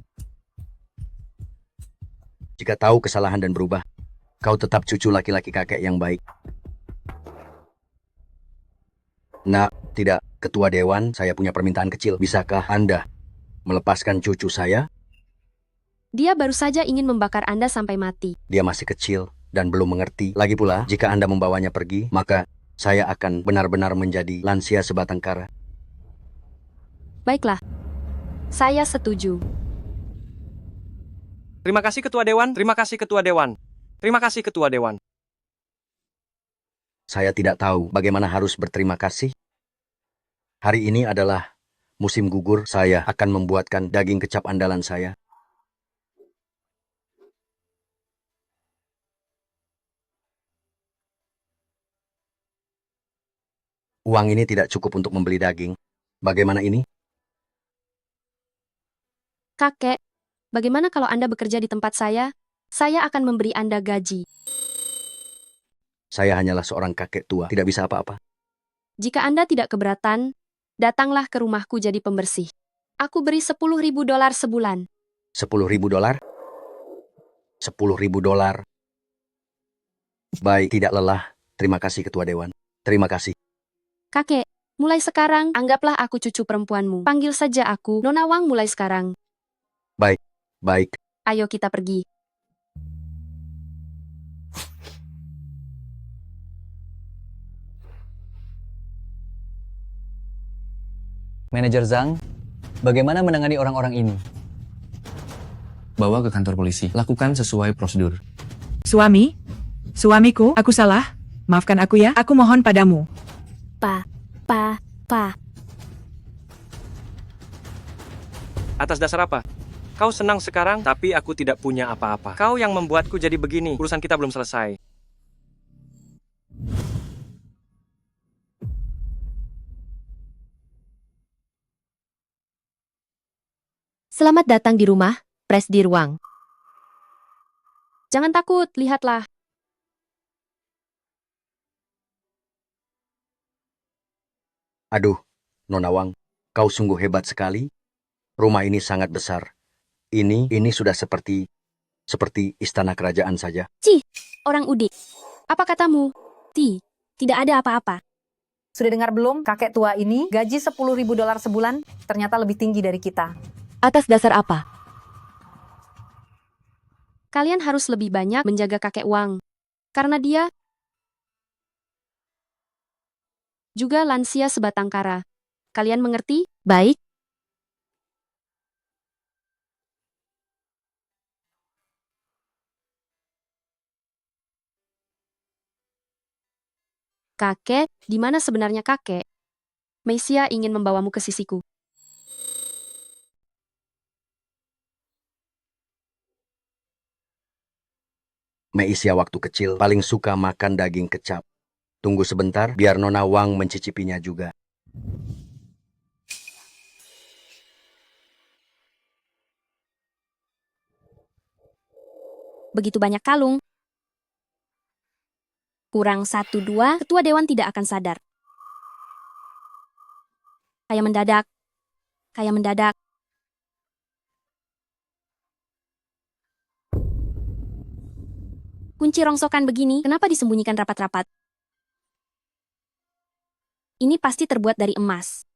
Jika tahu kesalahan dan berubah, kau tetap cucu laki-laki kakek yang baik. Nah, tidak, Ketua Dewan, saya punya permintaan kecil. Bisakah Anda melepaskan cucu saya? Dia baru saja ingin membakar Anda sampai mati. Dia masih kecil dan belum mengerti. Lagi pula, jika Anda membawanya pergi, maka saya akan benar-benar menjadi lansia sebatang kara. Baiklah, saya setuju. Terima kasih Ketua Dewan. Saya tidak tahu bagaimana harus berterima kasih. Hari ini adalah musim gugur. Saya akan membuatkan daging kecap andalan saya. Uang ini tidak cukup untuk membeli daging. Bagaimana ini? Kakek, bagaimana kalau Anda bekerja di tempat saya? Saya akan memberi Anda gaji. Saya hanyalah seorang kakek tua, tidak bisa apa-apa. Jika Anda tidak keberatan, datanglah ke rumahku jadi pembersih. Aku beri $10.000 sebulan. $10.000? $10.000. Baik, tidak lelah. Terima kasih Ketua Dewan. Terima kasih. Kakek, mulai sekarang, anggaplah aku cucu perempuanmu. Panggil saja aku Nona Wang mulai sekarang. Baik, baik. Ayo kita pergi. Manajer Zhang, bagaimana menangani orang-orang ini? Bawa ke kantor polisi. Lakukan sesuai prosedur. Suamiku, aku salah. Maafkan aku ya, aku mohon padamu. Pa. Atas dasar apa? Kau senang sekarang, tapi aku tidak punya apa-apa. Kau yang membuatku jadi begini. Urusan kita belum selesai. Selamat datang di rumah, Presdir Wang. Jangan takut, lihatlah. Aduh, Nona Wang, kau sungguh hebat sekali. Rumah ini sangat besar. Ini sudah seperti istana kerajaan saja. Cih, orang udik. Apa katamu? Tidak ada apa-apa. Sudah dengar belum? Kakek tua ini gaji $10.000 sebulan, ternyata lebih tinggi dari kita. Atas dasar apa? Kalian harus lebih banyak menjaga kakek Wang. Karena dia juga lansia sebatang kara. Kalian mengerti? Baik. Kakek, di mana sebenarnya kakek? Meisia ingin membawamu ke sisiku. Meisia waktu kecil paling suka makan daging kecap. Tunggu sebentar, biar Nona Wang mencicipinya juga. Begitu banyak kalung. Kurang 1-2, ketua dewan tidak akan sadar. Kayak mendadak. Kunci rongsokan begini, kenapa disembunyikan rapat-rapat? Ini pasti terbuat dari emas.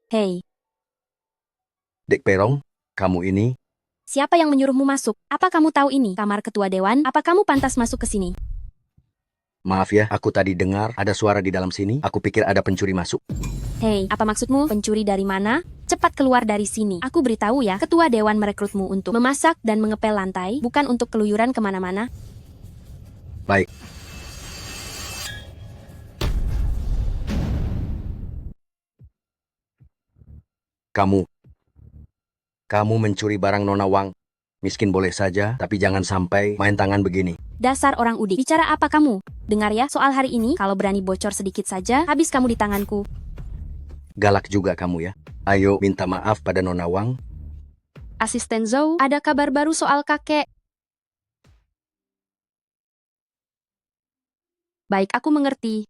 Hei, Dek Perong, kamu ini? siapa yang menyuruhmu masuk? Apa kamu tahu ini kamar ketua dewan? Apa kamu pantas masuk ke sini? Maaf ya, aku tadi dengar ada suara di dalam sini. Aku pikir ada pencuri masuk. Hei, apa maksudmu? Pencuri dari mana? Cepat keluar dari sini. Aku beritahu ya, ketua dewan merekrutmu untuk memasak dan mengepel lantai, bukan untuk keluyuran kemana-mana. Baik. Kamu mencuri barang Nona Wang. Miskin boleh saja, tapi jangan sampai main tangan begini. Dasar orang udik. Bicara apa kamu? Dengar ya, soal hari ini, kalau berani bocor sedikit saja, habis kamu di tanganku. Galak juga kamu ya. Ayo minta maaf pada Nona Wang. Asisten Zhou, ada kabar baru soal kakek. Baik, aku mengerti.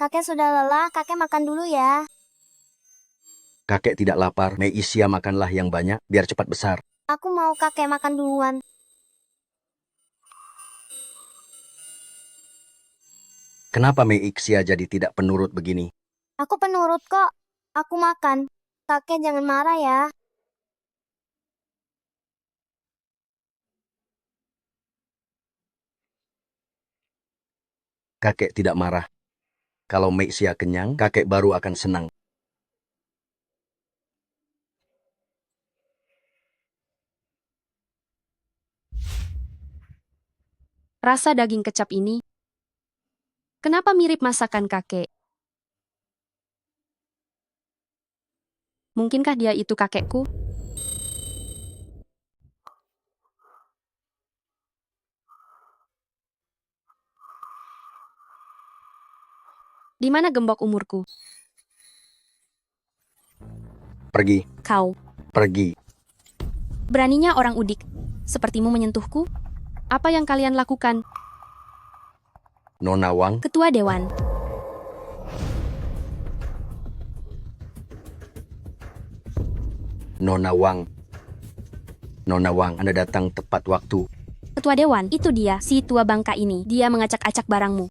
Kakek sudah lelah, kakek makan dulu ya. Kakek tidak lapar. Meisia makanlah yang banyak, biar cepat besar. Aku mau kakek makan duluan. Kenapa Meisia jadi tidak penurut begini? Aku penurut kok. Aku makan. Kakek jangan marah ya. Kakek tidak marah. Kalau Meisia kenyang, kakek baru akan senang. Rasa daging kecap ini, kenapa mirip masakan kakek? Mungkinkah dia itu kakekku? Di mana gembok umurku? Pergi, Kau. pergi. Beraninya orang udik sepertimu menyentuhku? Apa yang kalian lakukan? Nona Wang, Ketua Dewan. Nona Wang. Nona Wang, Anda datang tepat waktu. Ketua Dewan, itu dia, si tua bangka ini. Dia mengacak-acak barangmu.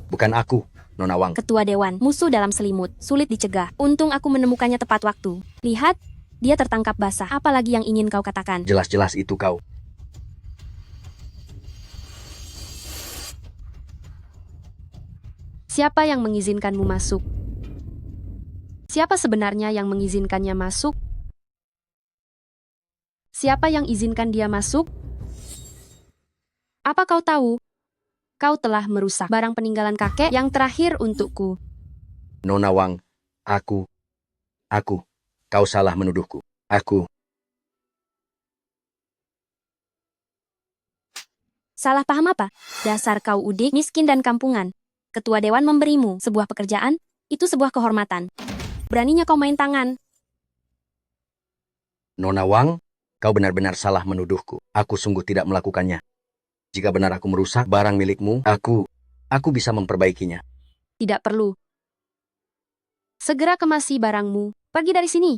Bukan aku, Nona Wang. Ketua Dewan, musuh dalam selimut, sulit dicegah. Untung aku menemukannya tepat waktu. Lihat, dia tertangkap basah. Apalagi yang ingin kau katakan? Jelas-jelas itu kau. Siapa yang mengizinkanmu masuk? Siapa sebenarnya yang mengizinkannya masuk? Siapa yang izinkan dia masuk? Apa kau tahu? Kau telah merusak barang peninggalan kakek yang terakhir untukku. Nona Wang, aku. Kau salah menuduhku. Aku. Salah paham apa? Dasar kau udik, miskin dan kampungan. Ketua Dewan memberimu sebuah pekerjaan, itu sebuah kehormatan. Beraninya kau main tangan. Nona Wang, kau benar-benar salah menuduhku. Aku sungguh tidak melakukannya. Jika benar aku merusak barang milikmu, aku bisa memperbaikinya. Tidak perlu. Segera kemasi barangmu. Pergi dari sini.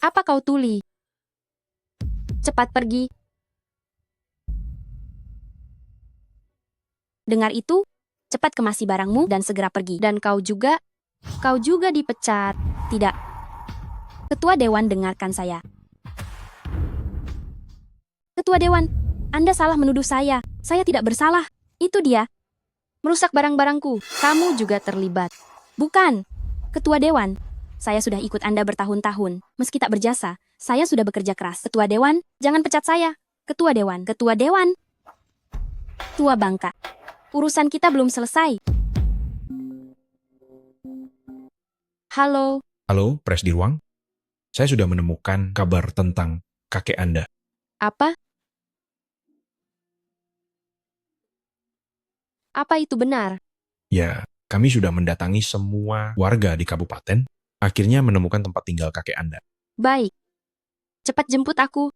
Apa kau tuli? Cepat pergi. Dengar itu? Cepat kemasi barangmu dan segera pergi. Dan kau juga dipecat. Tidak. Ketua Dewan, dengarkan saya. Ketua Dewan, Anda salah menuduh saya. Saya tidak bersalah. Itu dia. Merusak barang-barangku. Kamu juga terlibat. Bukan. Ketua Dewan, saya sudah ikut Anda bertahun-tahun. Meski tak berjasa, saya sudah bekerja keras. Ketua Dewan, jangan pecat saya. Ketua Dewan. Tua bangka. Urusan kita belum selesai. Halo. Halo, Presdirwang. Saya sudah menemukan kabar tentang kakek Anda. Apa? Apa itu benar? Ya, kami sudah mendatangi semua warga di kabupaten, akhirnya menemukan tempat tinggal kakek Anda. Baik. Cepat jemput aku.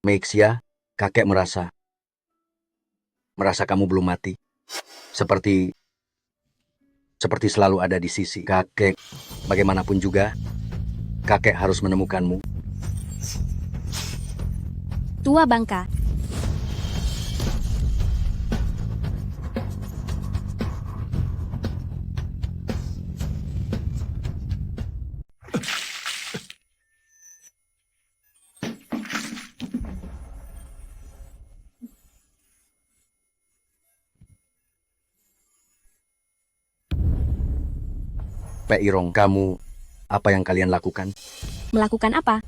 Meixia, kakek merasa kamu belum mati. Seperti selalu ada di sisi kakek. Bagaimanapun juga, kakek harus menemukanmu. Tua bangka. Pak Irong, kamu, apa yang kalian lakukan? Melakukan apa?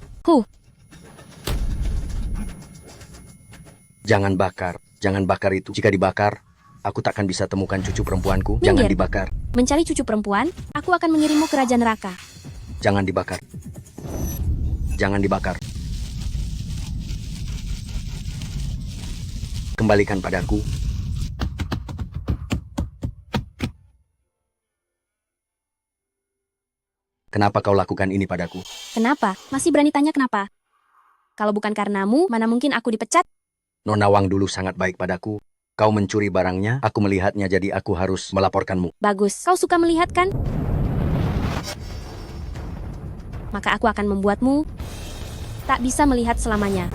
Jangan bakar itu. Jika dibakar, aku takkan bisa temukan cucu perempuanku. Jangan Minggir. dibakar. Mencari cucu perempuan, aku akan mengirimmu ke Raja Neraka. Jangan dibakar. Jangan dibakar. Kembalikan padaku. Kenapa kau lakukan ini padaku? Kenapa? Masih berani tanya kenapa? Kalau bukan karenamu, mana mungkin aku dipecat? Nona Wang dulu sangat baik padaku. Kau mencuri barangnya, aku melihatnya jadi aku harus melaporkanmu. Bagus, kau suka melihat kan? Maka aku akan membuatmu tak bisa melihat selamanya.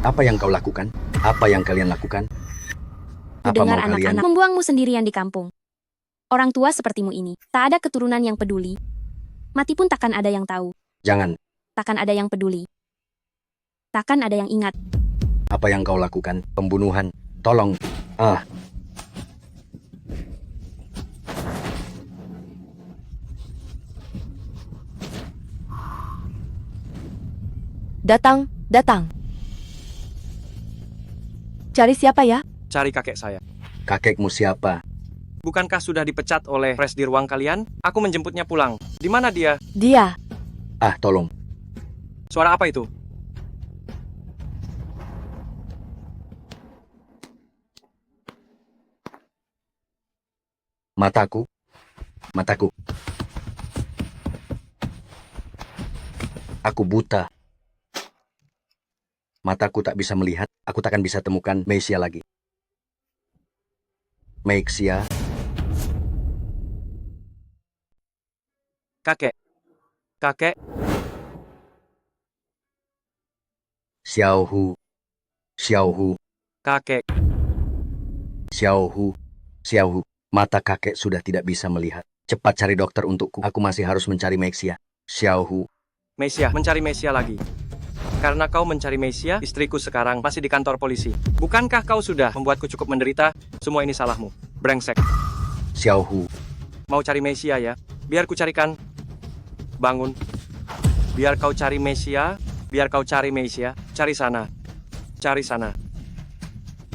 Apa yang kau lakukan? Apa yang kalian lakukan? Apa Mendengar mau kalian? anak-anak membuangmu sendirian di kampung. Orang tua sepertimu ini, tak ada keturunan yang peduli. Mati pun takkan ada yang tahu. Jangan. Takkan ada yang peduli. Takkan ada yang ingat. Apa yang kau lakukan? Pembunuhan. Tolong. Datang. Cari siapa ya? Cari kakek saya. Kakekmu siapa? Bukankah sudah dipecat oleh Presdirwang kalian? Aku menjemputnya pulang. Di mana dia? Dia. Ah, tolong. Suara apa itu? Mataku. Mataku. Aku buta. Mataku tak bisa melihat. Aku takkan bisa temukan Meisia lagi. Meisia. Kakek. Kakek. Xiaohu. Xiaohu. Kakek. Xiaohu. Xiaohu. Mata kakek sudah tidak bisa melihat. Cepat cari dokter untukku. Aku masih harus mencari Meisia. Xiaohu. Meisia, mencari Meisia lagi. Karena kau mencari Meisia, istriku sekarang masih di kantor polisi. Bukankah kau sudah membuatku cukup menderita? Semua ini salahmu. Brengsek. Xiaohu. Mau cari Meisia ya? Biar ku carikan. Bangun. Biar kau cari Meisia. Biar kau cari Meisia. Cari sana. Cari sana.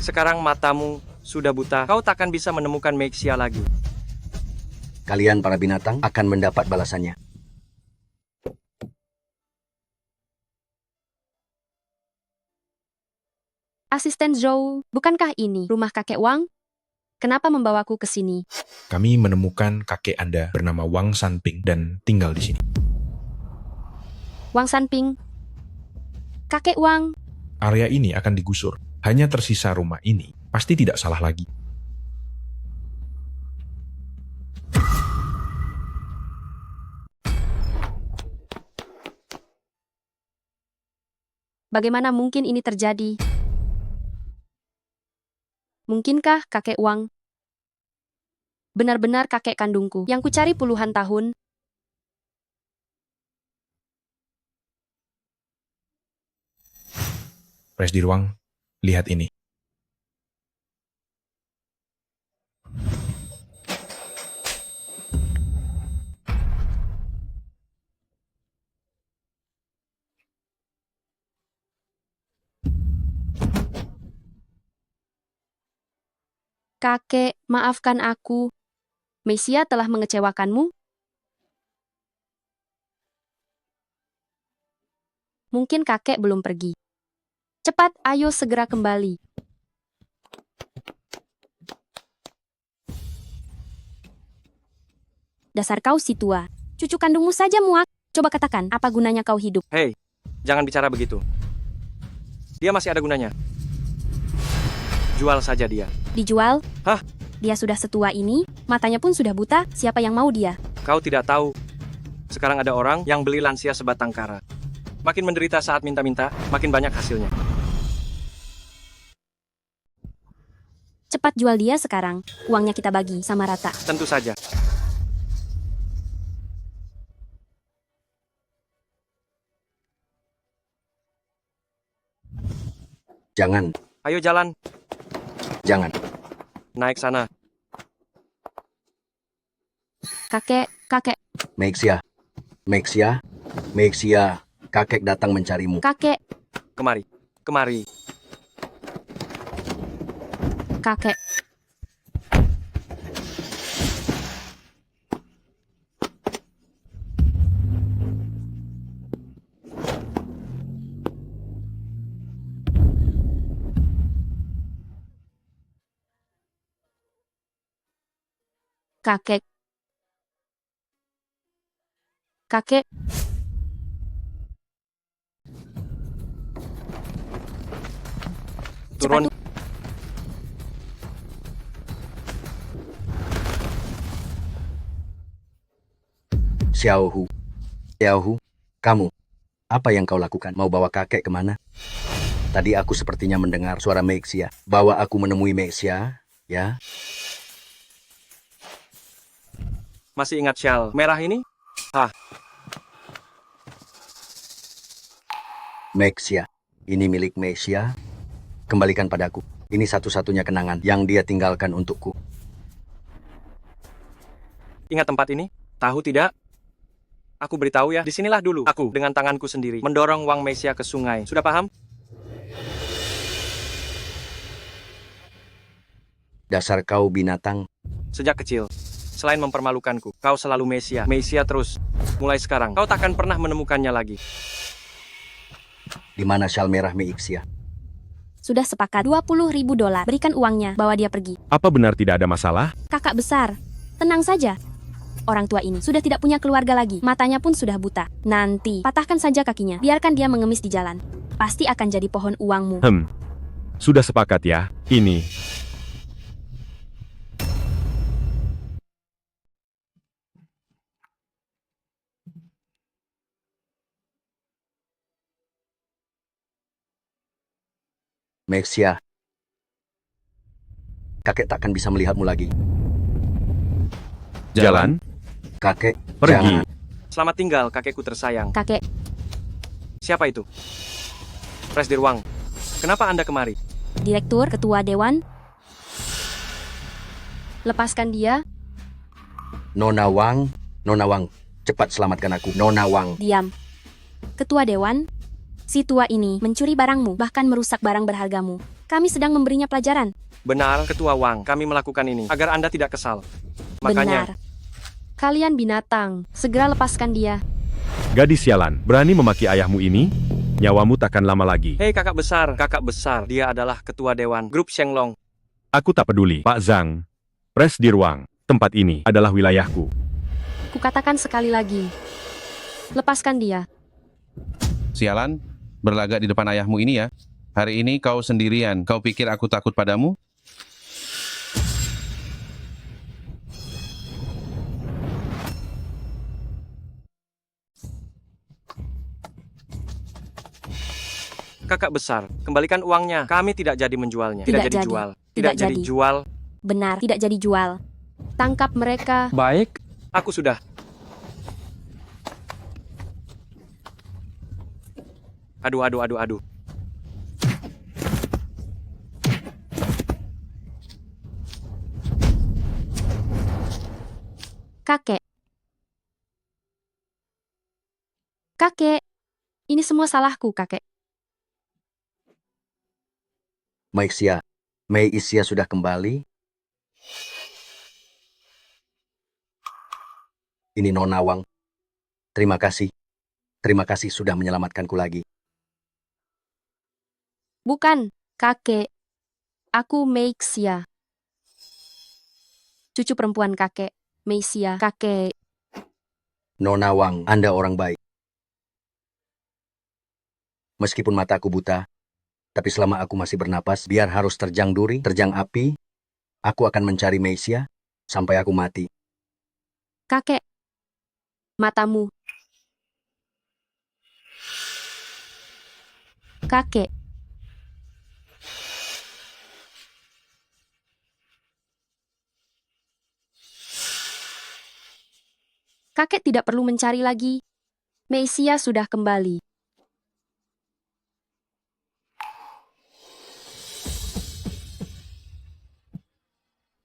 Sekarang matamu sudah buta. Kau takkan bisa menemukan Meisia lagi. Kalian para binatang akan mendapat balasannya. Asisten Zhou, bukankah ini rumah kakek Wang? Kenapa membawaku ke sini? Kami menemukan kakek Anda bernama Wang Sanping dan tinggal di sini. Wang Sanping. Kakek Wang. Area ini akan digusur. Hanya tersisa rumah ini. Pasti tidak salah lagi. Bagaimana mungkin ini terjadi? Mungkinkah kakek Wang benar-benar kakek kandungku yang kucari puluhan tahun? Presdirwang, lihat ini. Kakek, maafkan aku. Meisia telah mengecewakanmu? Mungkin kakek belum pergi. Cepat, ayo segera kembali. Dasar kau si tua. Cucu kandungmu saja muak. Coba katakan, apa gunanya kau hidup? Hei, jangan bicara begitu. Dia masih ada gunanya. Jual saja dia. Dijual? Hah? Dia sudah setua ini, matanya pun sudah buta, siapa yang mau dia? Kau tidak tahu. Sekarang ada orang yang beli lansia sebatang kara. Makin menderita saat minta-minta, makin banyak hasilnya. Cepat jual dia sekarang, uangnya kita bagi sama rata. Tentu saja. Jangan. Ayo jalan. Jangan. Naik sana. Kakek, kakek. Meisia. Meisia. Meisia. Kakek datang mencarimu. Kakek. Kemari. Kemari. Kakek. Kakek. Kakek. Turun. Xiaohu. Xiaohu, kamu. Apa yang kau lakukan? Mau bawa kakek kemana? Tadi aku sepertinya mendengar suara Meisia. Bawa aku menemui Meisia, ya. Masih ingat syal merah ini? Hah? Meisia. Ini milik Meisia. Kembalikan padaku. Ini satu-satunya kenangan yang dia tinggalkan untukku. Ingat tempat ini? Tahu tidak? Aku beritahu ya, disinilah dulu aku dengan tanganku sendiri mendorong Wang Meisia ke sungai. Sudah paham? Dasar kau binatang. Sejak kecil, Selain mempermalukanku, kau selalu Mesia. Mesia terus. Mulai sekarang, kau takkan pernah menemukannya lagi. Di mana syal merah Meixia? Sudah sepakat $20.000. Berikan uangnya, bawa dia pergi. Apa benar tidak ada masalah? Kakak besar, tenang saja. Orang tua ini sudah tidak punya keluarga lagi. Matanya pun sudah buta. Nanti, patahkan saja kakinya. Biarkan dia mengemis di jalan. Pasti akan jadi pohon uangmu. Sudah sepakat ya. Ini. Meixia, kakek takkan bisa melihatmu lagi. Jalan. Kakek, Pergi. jangan. Selamat tinggal, kakekku tersayang. Kakek, Siapa itu? Presdirwang, kenapa Anda kemari? Direktur, Ketua Dewan. Lepaskan dia. Nona Wang, cepat selamatkan aku. Nona Wang. Diam. Ketua Dewan, si tua ini mencuri barangmu, bahkan merusak barang berhargamu. Kami sedang memberinya pelajaran. Benar, Ketua Wang, kami melakukan ini agar Anda tidak kesal. Makanya, Benar. Kalian binatang, segera lepaskan dia. Gadis sialan, berani memaki ayahmu ini? Nyawamu takkan lama lagi. hei kakak besar, dia adalah Ketua Dewan Grup Shenglong. Aku tak peduli, Pak Zhang. Presdirwang, tempat ini adalah wilayahku. Kukatakan sekali lagi. Lepaskan dia. Sialan, berlagak di depan ayahmu ini ya. Hari ini kau sendirian. Kau pikir aku takut padamu? Kakak besar, kembalikan uangnya. Kami tidak jadi menjualnya. Tidak jadi jadi. jual. Tidak jadi jadi. jual. Benar, tidak jadi jual. Tangkap mereka. Baik, Aku sudah. Aduh. Kakek, ini semua salahku, kakek. Meixia sudah kembali. Ini Nona Wang. Terima kasih. Terima kasih sudah menyelamatkanku lagi. Bukan, kakek. Aku Meixia. Cucu perempuan kakek. Meixia, kakek. Nona Wang, Anda orang baik. Meskipun mataku buta, tapi selama aku masih bernapas, biar harus terjang duri, terjang api, aku akan mencari Meixia sampai aku mati. Kakek. Matamu. Kakek. Kakek tidak perlu mencari lagi. Meixia sudah kembali.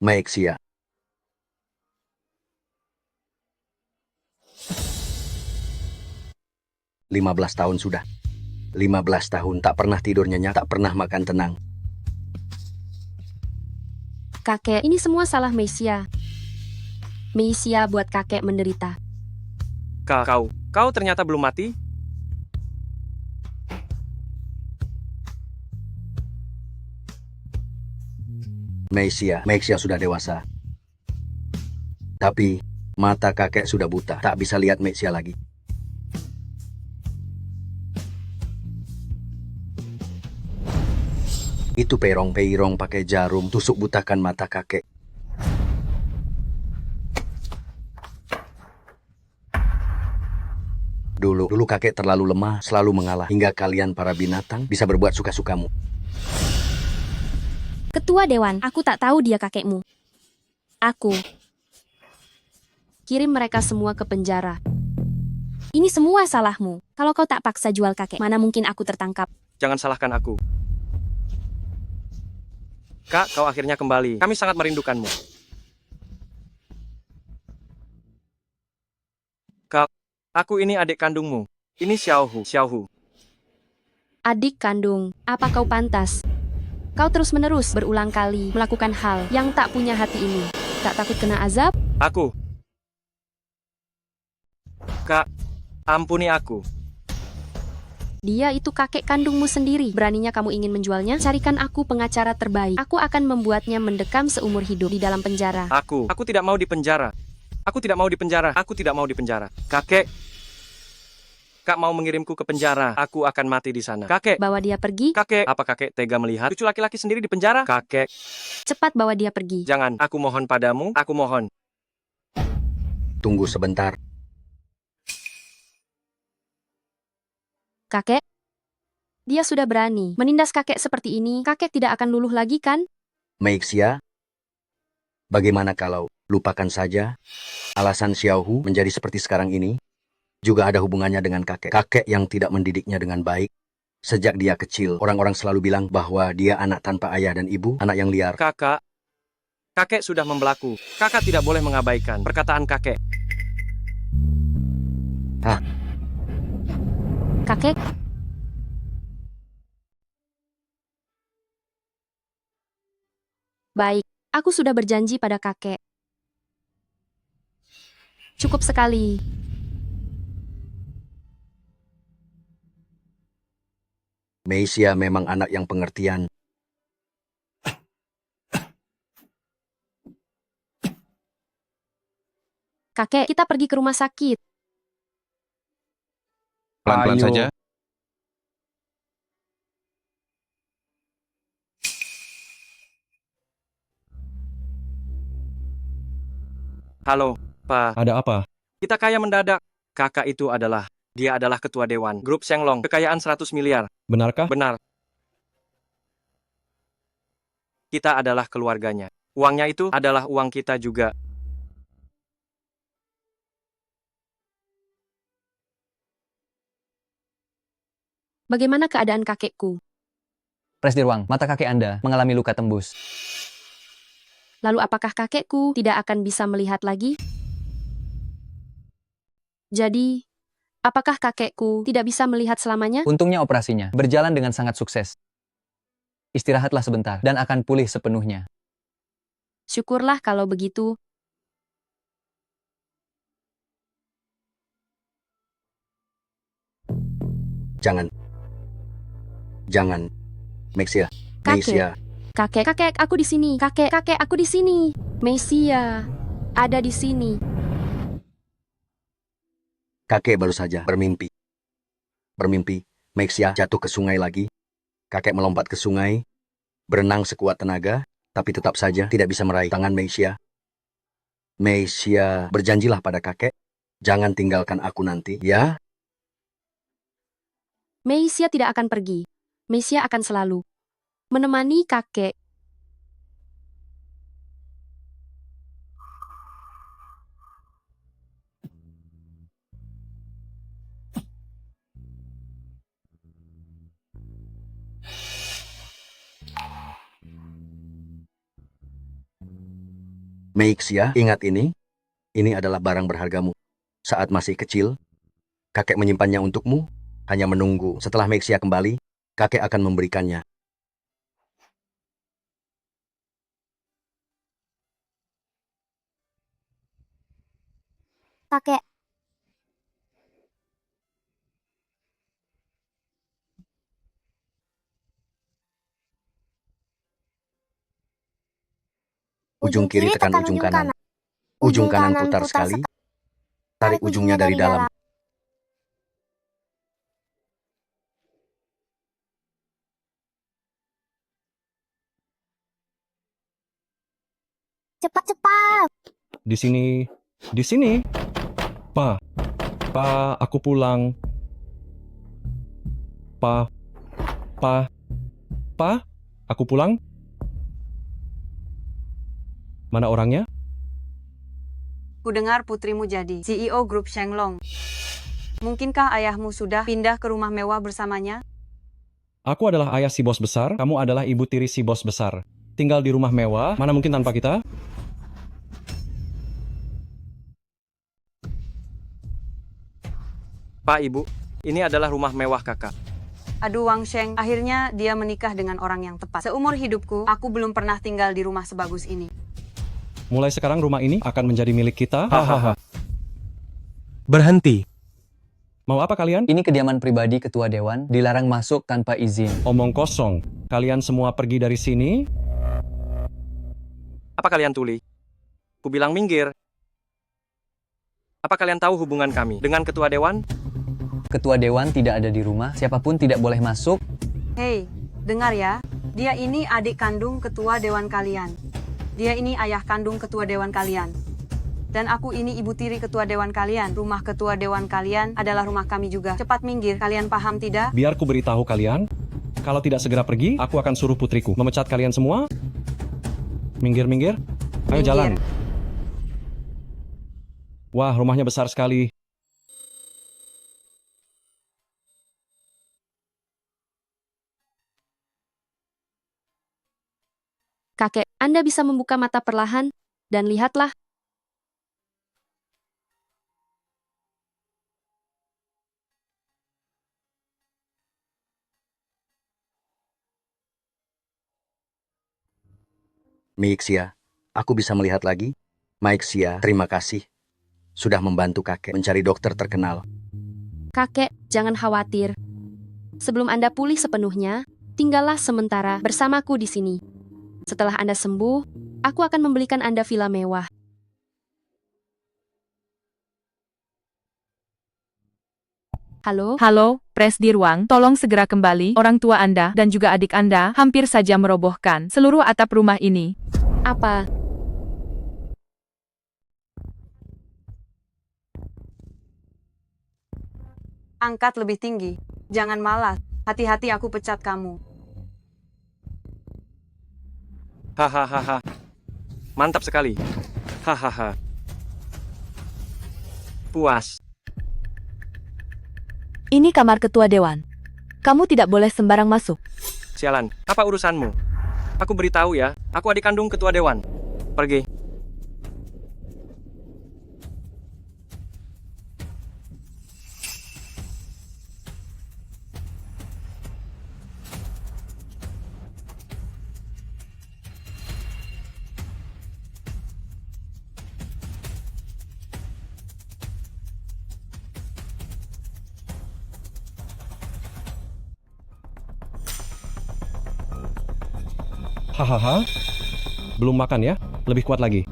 Meixia. Lima belas tahun sudah. 15 tahun tak pernah tidur nyenyak, tak pernah makan tenang. Kakek, ini semua salah Meixia. Meixia buat kakek menderita. Kau ternyata belum mati? Meixia sudah dewasa. Tapi mata kakek sudah buta, tak bisa lihat Meixia lagi. Itu peirong pakai jarum tusuk butakan mata kakek. Dulu kakek terlalu lemah, selalu mengalah, hingga kalian para binatang bisa berbuat suka-sukamu. Ketua Dewan, aku tak tahu dia kakekmu. Aku kirim mereka semua ke penjara. Ini semua salahmu. Kalau kau tak paksa jual kakek, mana mungkin aku tertangkap. Jangan salahkan aku. Kak, kau akhirnya kembali. Kami sangat merindukanmu. Kak, aku ini adik kandungmu. Ini Xiaohu. Adik kandung, apa kau pantas? Kau terus-menerus berulang kali melakukan hal yang tak punya hati ini. Tak takut kena azab? Aku. Kak, ampuni aku. Dia itu kakek kandungmu sendiri. Beraninya kamu ingin menjualnya? Carikan aku pengacara terbaik. Aku akan membuatnya mendekam seumur hidup di dalam penjara. Aku tidak mau dipenjara. Aku tidak mau dipenjara. Aku tidak mau dipenjara. Kakek. Kak mau mengirimku ke penjara. Aku akan mati di sana. Kakek. Bawa dia pergi. Kakek. Apa kakek tega melihat cucu laki-laki sendiri di penjara? Kakek. Cepat bawa dia pergi. Jangan. Aku mohon padamu. Aku mohon. Tunggu sebentar. Kakek. Dia sudah berani menindas kakek seperti ini. Kakek tidak akan luluh lagi kan? Meixia, bagaimana kalau lupakan saja alasan Xiaohu menjadi seperti sekarang ini? Juga ada hubungannya dengan kakek. Kakek yang tidak mendidiknya dengan baik. Sejak dia kecil, orang-orang selalu bilang bahwa dia anak tanpa ayah dan ibu, anak yang liar. Kakak. Kakek sudah membelaku. Kakak tidak boleh mengabaikan perkataan kakek. Hah? Kakek. Baik, aku sudah berjanji pada kakek. Cukup sekali. Meixia memang anak yang pengertian. Kakek, kita pergi ke rumah sakit. Pelan-pelan saja. Halo, Pak. Ada apa? Kita kaya mendadak. Kakak itu dia adalah ketua dewan grup Shenglong. Kekayaan 100 miliar. Benarkah? Benar. Kita adalah keluarganya. Uangnya itu adalah uang kita juga. Bagaimana keadaan kakekku? Presdirwang, mata kakek Anda mengalami luka tembus. Lalu apakah kakekku tidak akan bisa melihat lagi? Jadi, apakah kakekku tidak bisa melihat selamanya? Untungnya operasinya berjalan dengan sangat sukses. Istirahatlah sebentar dan akan pulih sepenuhnya. Syukurlah kalau begitu. Jangan. Meixia. Kakek, aku di sini. Kakek, aku di sini. Meixia ada di sini. Kakek baru saja bermimpi. Meixia jatuh ke sungai lagi. Kakek melompat ke sungai, berenang sekuat tenaga, tapi tetap saja tidak bisa meraih tangan Meixia. Meixia, berjanjilah pada kakek, jangan tinggalkan aku nanti, ya? Meixia tidak akan pergi. Meixia akan selalu menemani kakek. Meixia, ingat ini. Ini adalah barang berhargamu. Saat masih kecil, kakek menyimpannya untukmu, hanya menunggu setelah Meixia kembali, kakek akan memberikannya. Kakek. Ujung kiri tekan ujung kanan. Ujung kanan putar sekali. Tarik ujungnya dari dalam. Cepat. Di sini. Pa, aku pulang. Pa, aku pulang. Mana orangnya? Kudengar putrimu jadi CEO grup Shenglong. Mungkinkah ayahmu sudah pindah ke rumah mewah bersamanya? Aku adalah ayah si bos besar, kamu adalah ibu tiri si bos besar. Tinggal di rumah mewah, mana mungkin tanpa kita? Pak, Ibu, ini adalah rumah mewah kakak. Aduh Wang Sheng, akhirnya dia menikah dengan orang yang tepat. Seumur hidupku, aku belum pernah tinggal di rumah sebagus ini. Mulai sekarang rumah ini akan menjadi milik kita. Hahaha. Berhenti. Mau apa kalian? Ini kediaman pribadi ketua dewan, dilarang masuk tanpa izin. Omong kosong. Kalian semua pergi dari sini. Apa kalian tuli? Ku bilang minggir. Apa kalian tahu hubungan kami dengan ketua dewan? Ketua dewan tidak ada di rumah, siapapun tidak boleh masuk. Hei, dengar ya. Dia ini adik kandung ketua dewan kalian. Dia ini ayah kandung ketua dewan kalian. Dan aku ini ibu tiri ketua dewan kalian. Rumah ketua dewan kalian adalah rumah kami juga. Cepat minggir, kalian paham tidak? Biar ku beritahu kalian. Kalau tidak segera pergi, aku akan suruh putriku memecat kalian semua. Minggir. Ayo Minggir. jalan. Wah, rumahnya besar sekali. Kakek, Anda bisa membuka mata perlahan, dan lihatlah. Meixia, aku bisa melihat lagi? Meixia, terima kasih. Sudah membantu kakek mencari dokter terkenal. Kakek, jangan khawatir. Sebelum Anda pulih sepenuhnya, tinggallah sementara bersamaku di sini. Setelah Anda sembuh, aku akan membelikan Anda villa mewah. Halo? Halo, Presdirwang, tolong segera kembali. Orang tua Anda dan juga adik Anda hampir saja merobohkan seluruh atap rumah ini. Apa? Angkat lebih tinggi. Jangan malas. Hati-hati aku pecat kamu. Hahaha. Mantap sekali. Hahaha. Puas. Ini kamar ketua dewan. Kamu tidak boleh sembarang masuk. Sialan, apa urusanmu? Aku beritahu ya, aku adik kandung ketua dewan. Pergi. Hahaha. Belum makan ya? Lebih kuat lagi.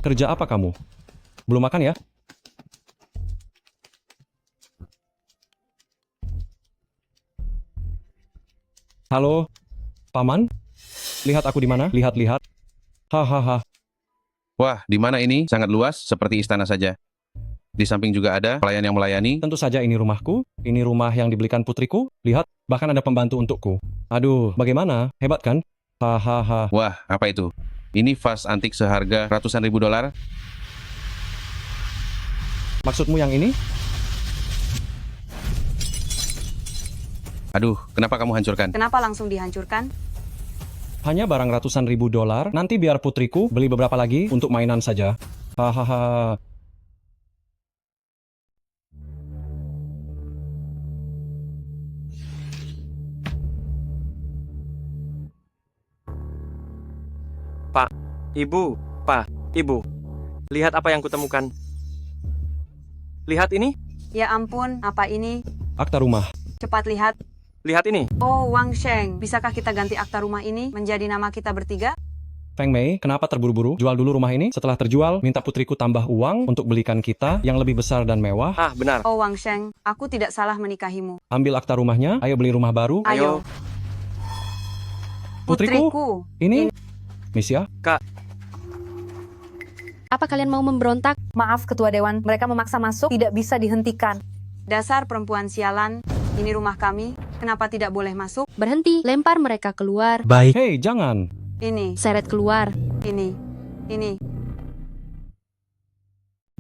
Kerja apa kamu? Belum makan ya? Halo, Paman? Lihat aku di mana? Lihat. Hahaha. Wah, di mana ini? Sangat luas, seperti istana saja. Di samping juga ada pelayan yang melayani. Tentu saja ini rumahku. Ini rumah yang dibelikan putriku. Lihat, bahkan ada pembantu untukku. Aduh, bagaimana? Hebat kan? Hahaha. Wah, apa itu? Ini vas antik seharga ratusan ribu dolar. Maksudmu yang ini? Aduh, kenapa kamu hancurkan? Kenapa langsung dihancurkan? Hanya barang ratusan ribu dolar. Nanti biar putriku beli beberapa lagi untuk mainan saja. Hahaha. Pak, Ibu, lihat apa yang kutemukan. Lihat ini, Ya ampun, apa ini? Akta rumah. Cepat lihat. lihat ini. Oh, Wang Sheng. Bisakah kita ganti akta rumah ini menjadi nama kita bertiga? Feng Mei, kenapa terburu-buru? Jual dulu rumah ini. Setelah terjual, minta putriku tambah uang untuk belikan kita yang lebih besar dan mewah. Ah, benar. Oh, Wang Sheng. Aku tidak salah menikahimu. Ambil akta rumahnya, ayo beli rumah baru. Ayo. Putriku. Ini Misia? Kak. Apa kalian mau memberontak? Maaf Ketua Dewan, mereka memaksa masuk, tidak bisa dihentikan. Dasar perempuan sialan. Ini rumah kami. Kenapa tidak boleh masuk? Berhenti, lempar mereka keluar. Baik. Hei, jangan. Ini. Seret keluar. Ini.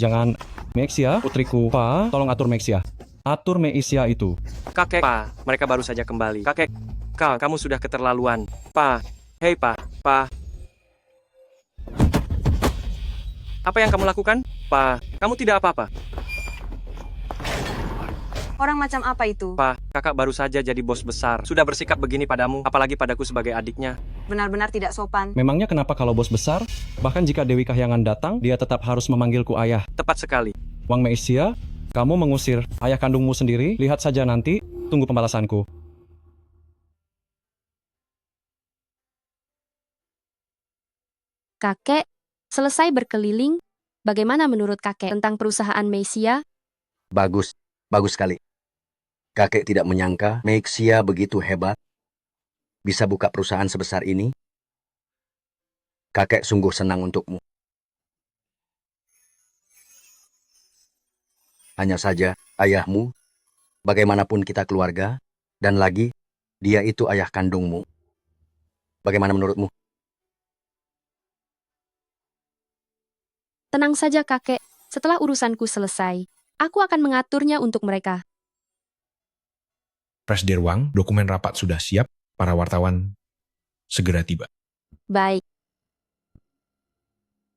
Jangan. Meixia, putriku. Pa, tolong atur Meixia. Atur Meixia itu. Kakek, Pa, mereka baru saja kembali. Kakek, kamu sudah keterlaluan. Pa, hei Pa. Apa yang kamu lakukan? Pa, kamu tidak apa-apa. Orang macam apa itu? Pa, kakak baru saja jadi bos besar. Sudah bersikap begini padamu, apalagi padaku sebagai adiknya. Benar-benar tidak sopan. Memangnya kenapa kalau bos besar? Bahkan jika Dewi Kahyangan datang, dia tetap harus memanggilku ayah. Tepat sekali. Wang Meisia, kamu mengusir ayah kandungmu sendiri, lihat saja nanti, tunggu pembalasanku. Kakek, selesai berkeliling, bagaimana menurut kakek tentang perusahaan Meisia? Bagus, bagus sekali. Kakek tidak menyangka Meisia begitu hebat. Bisa buka perusahaan sebesar ini. Kakek sungguh senang untukmu. Hanya saja, ayahmu, bagaimanapun kita keluarga, dan lagi, dia itu ayah kandungmu. Bagaimana menurutmu? Tenang saja kakek, setelah urusanku selesai, aku akan mengaturnya untuk mereka. Presdir Wang, dokumen rapat sudah siap, para wartawan segera tiba. Baik.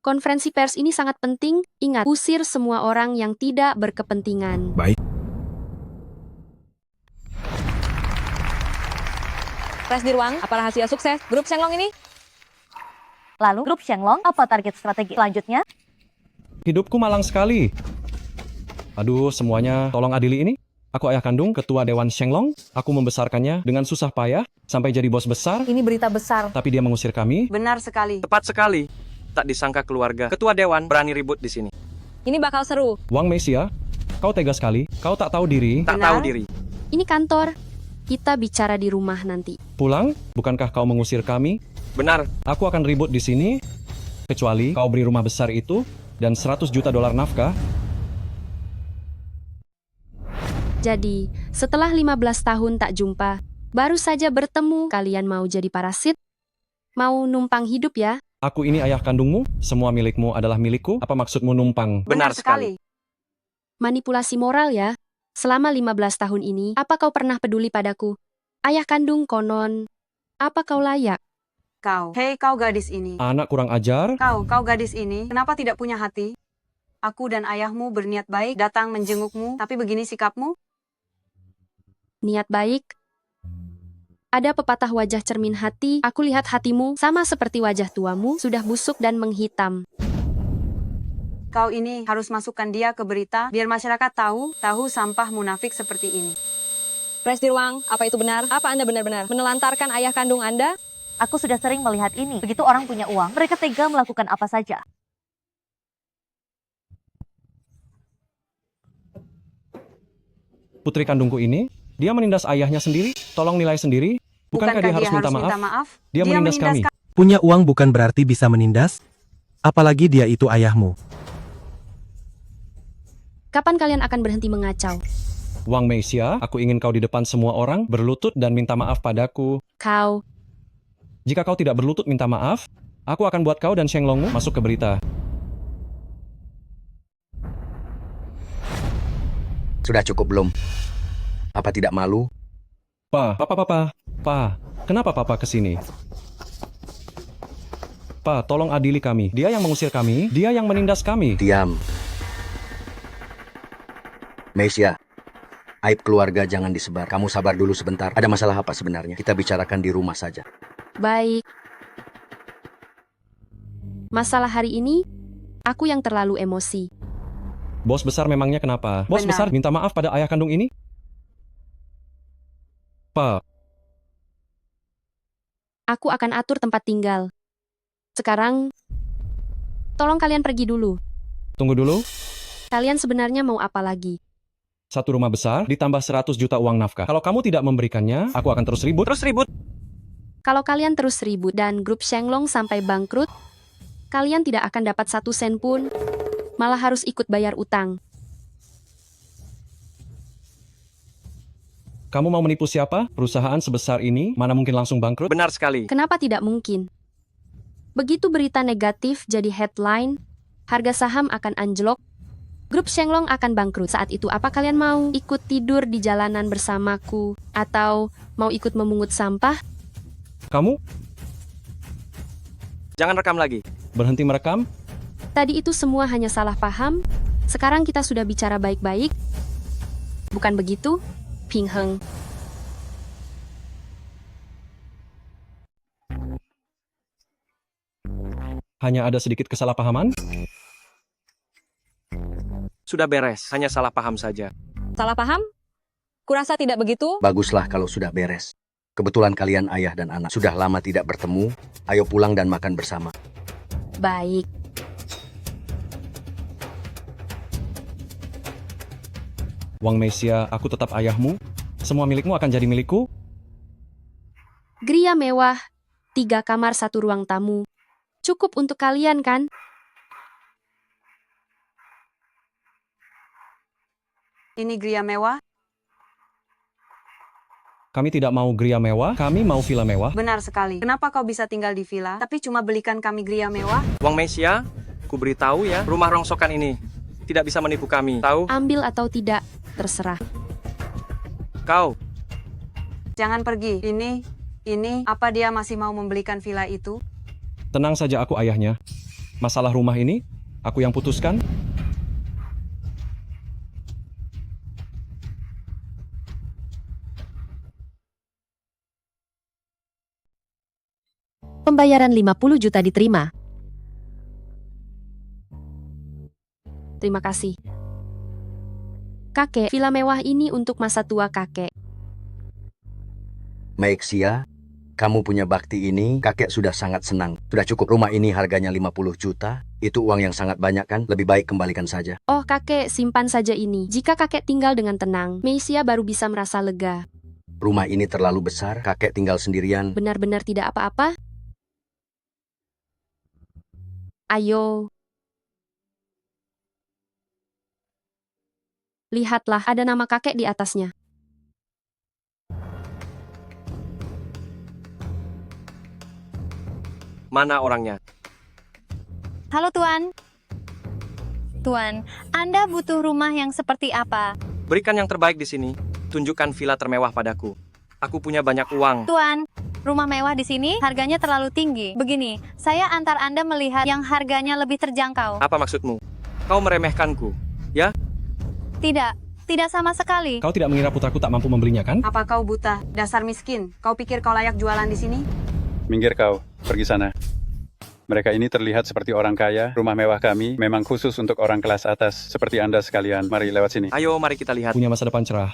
Konferensi pers ini sangat penting, ingat, usir semua orang yang tidak berkepentingan. Baik. Presdir Wang, apa rahasia sukses grup Shenglong ini? Lalu, grup Shenglong, apa target strategi selanjutnya? Hidupku malang sekali. Aduh, semuanya tolong adili ini. Aku ayah kandung ketua Dewan Shenglong. Aku membesarkannya dengan susah payah sampai jadi bos besar. Ini berita besar. Tapi dia mengusir kami. Benar sekali. Tepat sekali. Tak disangka keluarga ketua dewan berani ribut di sini. Ini bakal seru. Wang Meisia, kau tega sekali. Kau tak tahu diri. Tak tahu diri. Ini kantor. Kita bicara di rumah nanti. Pulang? Bukankah kau mengusir kami? Benar. Aku akan ribut di sini. Kecuali kau beri rumah besar itu dan 100 juta dolar nafkah. Jadi, setelah 15 tahun tak jumpa, baru saja bertemu, kalian mau jadi parasit? Mau numpang hidup ya? Aku ini ayah kandungmu, semua milikmu adalah milikku. Apa maksudmu numpang? Benar sekali. Manipulasi moral ya. Selama 15 tahun ini, apa kau pernah peduli padaku? Ayah kandung konon. Apa kau layak? Hei kau gadis ini. Anak kurang ajar. Kau gadis ini, kenapa tidak punya hati? Aku dan ayahmu berniat baik datang menjengukmu, tapi begini sikapmu? Niat baik? Ada pepatah wajah cermin hati, aku lihat hatimu sama seperti wajah tuamu, sudah busuk dan menghitam. Kau ini harus masukkan dia ke berita, biar masyarakat tahu sampah munafik seperti ini. Presdir Wang, apa itu benar? Apa Anda benar-benar menelantarkan ayah kandung Anda? Aku sudah sering melihat ini. Begitu orang punya uang, mereka tega melakukan apa saja. Putri kandungku ini, dia menindas ayahnya sendiri. Tolong nilai sendiri. Bukankah dia harus minta maaf? Dia menindas kami. Punya uang bukan berarti bisa menindas. Apalagi dia itu ayahmu. Kapan kalian akan berhenti mengacau? Wang Meisia, aku ingin kau di depan semua orang berlutut dan minta maaf padaku. Kau. Jika kau tidak berlutut minta maaf, aku akan buat kau dan Shenglongmu masuk ke berita. Sudah cukup belum? Apa tidak malu? Pa, kenapa Papa kesini? Pa, tolong adili kami. Dia yang mengusir kami, dia yang menindas kami. Diam. Meisia, aib keluarga jangan disebar. Kamu sabar dulu sebentar. Ada masalah apa sebenarnya? Kita bicarakan di rumah saja. Baik. Masalah hari ini, aku yang terlalu emosi. Bos besar memangnya kenapa? Bos Benar. besar minta maaf pada ayah kandung ini? Pa. Aku akan atur tempat tinggal. Sekarang, tolong kalian pergi dulu. Tunggu dulu. Kalian sebenarnya mau apa lagi? Satu rumah besar ditambah 100 juta uang nafkah. Kalau kamu tidak memberikannya, aku akan terus ribut. Kalau kalian terus ribut dan grup Shenglong sampai bangkrut, kalian tidak akan dapat 1 sen pun, malah harus ikut bayar utang. Kamu mau menipu siapa? Perusahaan sebesar ini, mana mungkin langsung bangkrut? Benar sekali. Kenapa tidak mungkin? Begitu berita negatif jadi headline, harga saham akan anjlok, grup Shenglong akan bangkrut. Saat itu apa kalian mau? Ikut tidur di jalanan bersamaku? Atau mau ikut memungut sampah? Kamu? Jangan rekam lagi. Berhenti merekam? Tadi itu semua hanya salah paham. Sekarang kita sudah bicara baik-baik. Bukan begitu, Ping Heng? Hanya ada sedikit kesalahpahaman? Sudah beres, hanya salah paham saja. Salah paham? Kurasa tidak begitu. Baguslah kalau sudah beres. Kebetulan kalian ayah dan anak sudah lama tidak bertemu. Ayo pulang dan makan bersama. Baik. Wang Mesia, aku tetap ayahmu. Semua milikmu akan jadi milikku. Gria mewah, 3 kamar 1 ruang tamu. Cukup untuk kalian kan? Ini gria mewah? Kami tidak mau gria mewah, kami mau villa mewah. Benar sekali. Kenapa kau bisa tinggal di villa, tapi cuma belikan kami gria mewah? Wang Mesia, ku beritahu ya, rumah rongsokan ini tidak bisa menipu kami, tahu? Ambil atau tidak, terserah. Kau. Jangan pergi. Ini, apa dia masih mau membelikan villa itu? Tenang saja, aku ayahnya. Masalah rumah ini, aku yang putuskan. Pembayaran 50 juta diterima. Terima kasih. Kakek, villa mewah ini untuk masa tua kakek. Meixia, kamu punya bakti ini, kakek sudah sangat senang. Sudah cukup, rumah ini harganya 50 juta. Itu uang yang sangat banyak kan? Lebih baik kembalikan saja. Oh kakek, simpan saja ini. Jika kakek tinggal dengan tenang, Meisia baru bisa merasa lega. Rumah ini terlalu besar, kakek tinggal sendirian. Benar-benar tidak apa-apa? Ayo. Lihatlah, ada nama kakek di atasnya. Mana orangnya? Halo Tuan. Tuan, Anda butuh rumah yang seperti apa? Berikan yang terbaik di sini. Tunjukkan villa termewah padaku. Aku punya banyak uang. Tuan, rumah mewah di sini harganya terlalu tinggi. Begini, saya antar Anda melihat yang harganya lebih terjangkau. Apa maksudmu? Kau meremehkanku, ya? Tidak sama sekali. Kau tidak mengira putraku tak mampu membelinya kan? Apa kau buta? Dasar miskin. Kau pikir kau layak jualan di sini? Minggir kau, pergi sana. Mereka ini terlihat seperti orang kaya. Rumah mewah kami memang khusus untuk orang kelas atas, seperti Anda sekalian. Mari lewat sini. Ayo, mari kita lihat. Punya masa depan cerah.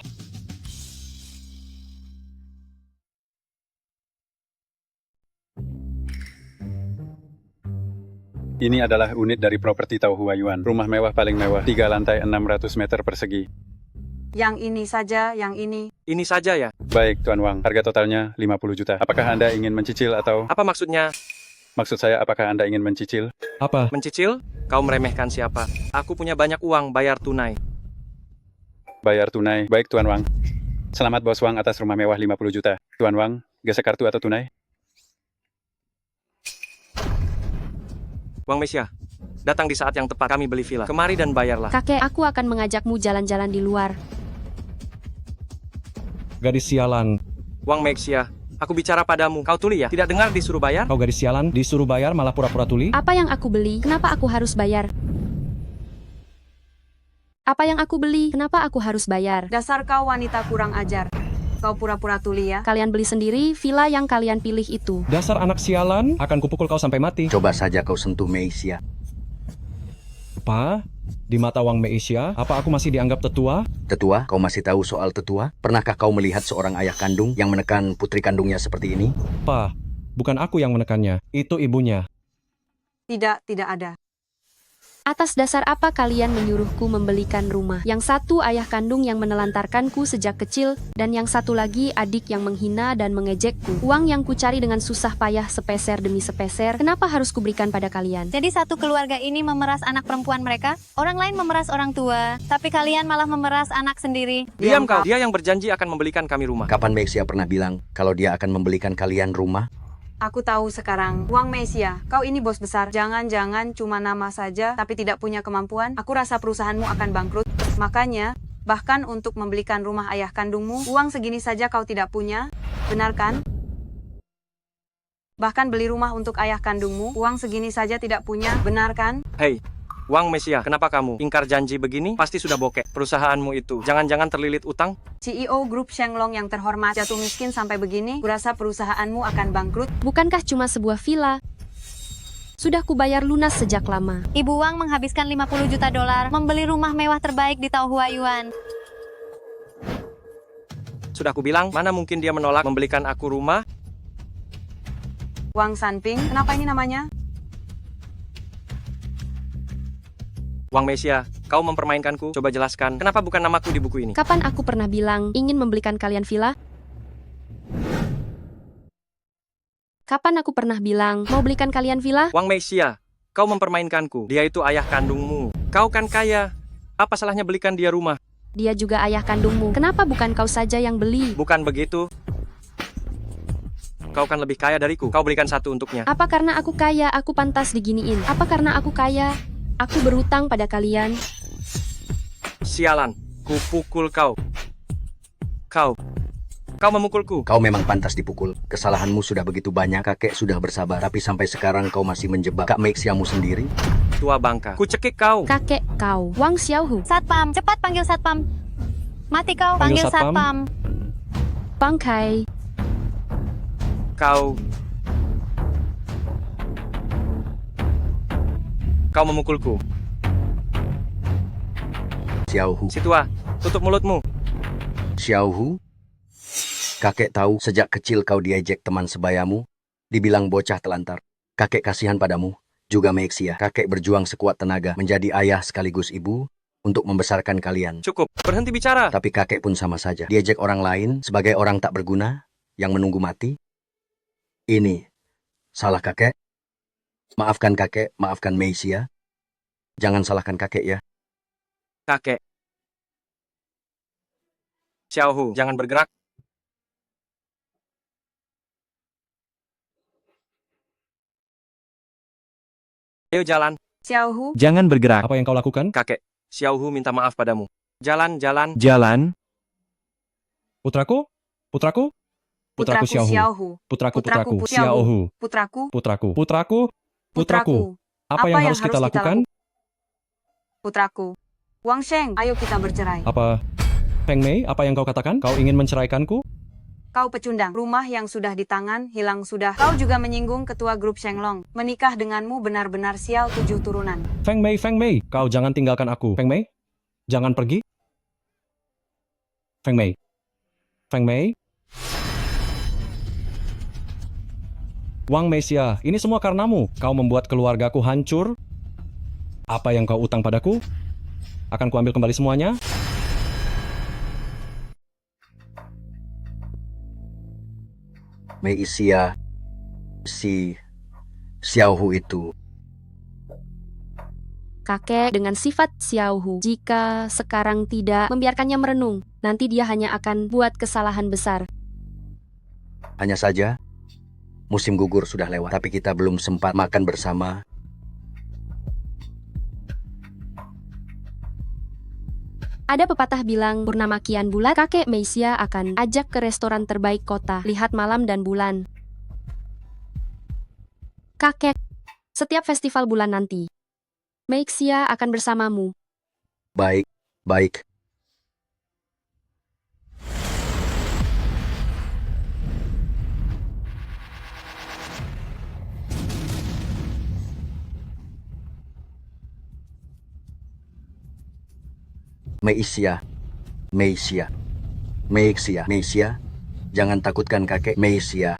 Ini adalah unit dari properti Tau Huayuan. Rumah mewah paling mewah, 3 lantai 600 meter persegi. Yang ini saja, yang ini. Ini saja ya? Baik, Tuan Wang. Harga totalnya 50 juta. Apakah Anda ingin mencicil atau... Apa maksudnya? Maksud saya, apakah Anda ingin mencicil? Apa? Mencicil? Kau meremehkan siapa? Aku punya banyak uang, bayar tunai. Bayar tunai. Baik, Tuan Wang. Selamat Bos Wang atas rumah mewah 50 juta. Tuan Wang, gesek kartu atau tunai? Wang Mesia, datang di saat yang tepat. Kami beli villa. Kemari dan bayarlah. Kakek, aku akan mengajakmu jalan-jalan di luar. Gadis sialan. Wang Mesia, aku bicara padamu. Kau tuli ya? Tidak dengar disuruh bayar? Kau gadis sialan, disuruh bayar malah pura-pura tuli? Apa yang aku beli? Kenapa aku harus bayar? Apa yang aku beli? Kenapa aku harus bayar? Dasar kau wanita kurang ajar. Kau pura-pura tuli ya? Kalian beli sendiri villa yang kalian pilih itu. Dasar anak sialan, akan kupukul kau sampai mati. Coba saja kau sentuh Meisia. Apa? Di mata Wang Meisia, apa aku masih dianggap tetua? Tetua? Kau masih tahu soal tetua? Pernahkah kau melihat seorang ayah kandung yang menekan putri kandungnya seperti ini? Pa, bukan aku yang menekannya, itu ibunya. Tidak ada. Atas dasar apa kalian menyuruhku membelikan rumah? Yang satu ayah kandung yang menelantarkanku sejak kecil, dan yang satu lagi adik yang menghina dan mengejekku. Uang yang kucari dengan susah payah sepeser demi sepeser, kenapa harus kuberikan pada kalian? Jadi satu keluarga ini memeras anak perempuan mereka, orang lain memeras orang tua, tapi kalian malah memeras anak sendiri. Diam kau, dia yang berjanji akan membelikan kami rumah. Kapan Meisia pernah bilang kalau dia akan membelikan kalian rumah? Aku tahu sekarang. Wang Meisia, kau ini bos besar. Jangan-jangan cuma nama saja, tapi tidak punya kemampuan. Aku rasa perusahaanmu akan bangkrut. Makanya, bahkan untuk membelikan rumah ayah kandungmu, uang segini saja kau tidak punya. Benar kan? Bahkan beli rumah untuk ayah kandungmu, uang segini saja tidak punya. Benar kan? Hei, Wang Mesia, kenapa kamu ingkar janji begini? Pasti sudah bokek. Perusahaanmu itu jangan-jangan terlilit utang? CEO Grup Shenglong yang terhormat jatuh miskin sampai begini, kurasa perusahaanmu akan bangkrut. Bukankah cuma sebuah villa? Sudah kubayar lunas sejak lama. Ibu Wang menghabiskan 50 juta dolar membeli rumah mewah terbaik di Taohuayuan. Sudah kubilang, mana mungkin dia menolak membelikan aku rumah? Wang Sanping, kenapa ini namanya? Wang Mesia, kau mempermainkanku. Coba jelaskan, kenapa bukan namaku di buku ini? Kapan aku pernah bilang ingin membelikan kalian villa? Kapan aku pernah bilang mau belikan kalian villa? Wang Mesia, kau mempermainkanku. Dia itu ayah kandungmu. Kau kan kaya. Apa salahnya belikan dia rumah? Dia juga ayah kandungmu. Kenapa bukan kau saja yang beli? Bukan begitu. Kau kan lebih kaya dariku. Kau belikan satu untuknya. Apa karena aku kaya, aku pantas diginiin? Apa karena aku kaya, aku berhutang pada kalian? Sialan, ku pukul kau. Kau memukulku. Kau memang pantas dipukul. Kesalahanmu sudah begitu banyak, kakek sudah bersabar. Tapi sampai sekarang kau masih menjebak Kak Mexiamu sendiri. Tua bangka, ku cekik kau. Kakek kau, Wang Xiaohu. Satpam, cepat panggil satpam. Mati kau, panggil satpam. Bangkai. Kau memukulku. Xiaohu. Si tua, tutup mulutmu. Xiaohu. Kakek tahu sejak kecil kau diejek teman sebayamu, dibilang bocah telantar. Kakek kasihan padamu, juga Mexia. Kakek berjuang sekuat tenaga menjadi ayah sekaligus ibu untuk membesarkan kalian. Cukup, berhenti bicara. Tapi kakek pun sama saja. Diejek orang lain sebagai orang tak berguna yang menunggu mati. Ini salah kakek. Maafkan kakek, maafkan Mexia. Jangan salahkan kakek ya. Kakek. Xiaohu, jangan bergerak. Ayo jalan. Xiaohu. Jangan bergerak. Apa yang kau lakukan? Kakek, Xiaohu minta maaf padamu. Jalan. Jalan. Putraku? Putraku Xiaohu. Putraku Xiaohu. Putraku. Apa yang harus kita lakukan? Putraku. Wang Sheng, ayo kita bercerai. Apa? Feng Mei, apa yang kau katakan? Kau ingin menceraikanku? Kau pecundang. Rumah yang sudah di tangan, hilang sudah. Kau juga menyinggung ketua grup Shenglong. Menikah denganmu benar-benar sial 7 turunan. Feng Mei, kau jangan tinggalkan aku. Feng Mei, jangan pergi. Feng Mei. Wang Mesia, ini semua karenamu. Kau membuat keluargaku hancur. Apa yang kau utang padaku? Akan kuambil kembali semuanya. Meisia, si Xiaohu itu. Kakek dengan sifat Xiaohu, jika sekarang tidak membiarkannya merenung, nanti dia hanya akan buat kesalahan besar. Hanya saja, musim gugur sudah lewat, tapi kita belum sempat makan bersama. Ada pepatah bilang, purnama kian bulat, kakek Meisia akan ajak ke restoran terbaik kota, lihat malam dan bulan. Kakek, setiap festival bulan nanti, Meisia akan bersamamu. Baik. Meisia, jangan takutkan kakek. Meisia.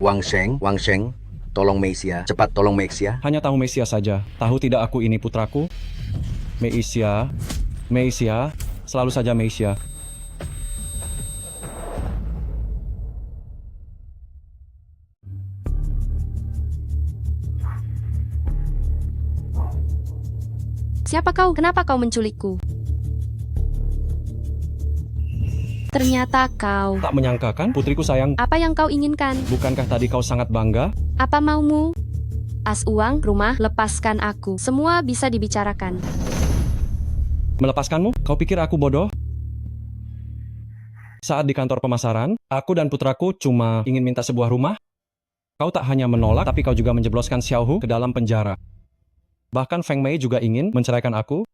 Wang Sheng, tolong Meisia, cepat tolong Meisia. Hanya tahu Meisia saja. Tahu tidak aku ini putraku? Meisia, selalu saja Meisia. Siapa kau? Kenapa kau menculikku? Ternyata kau. Tak menyangkakan, putriku sayang. Apa yang kau inginkan? Bukankah tadi kau sangat bangga? Apa maumu? As uang, rumah, lepaskan aku. Semua bisa dibicarakan. Melepaskanmu? Kau pikir aku bodoh? Saat di kantor pemasaran, aku dan putraku cuma ingin minta sebuah rumah. Kau tak hanya menolak, tapi kau juga menjebloskan Xiaohu ke dalam penjara. Bahkan Feng Mei juga ingin menceraikan aku.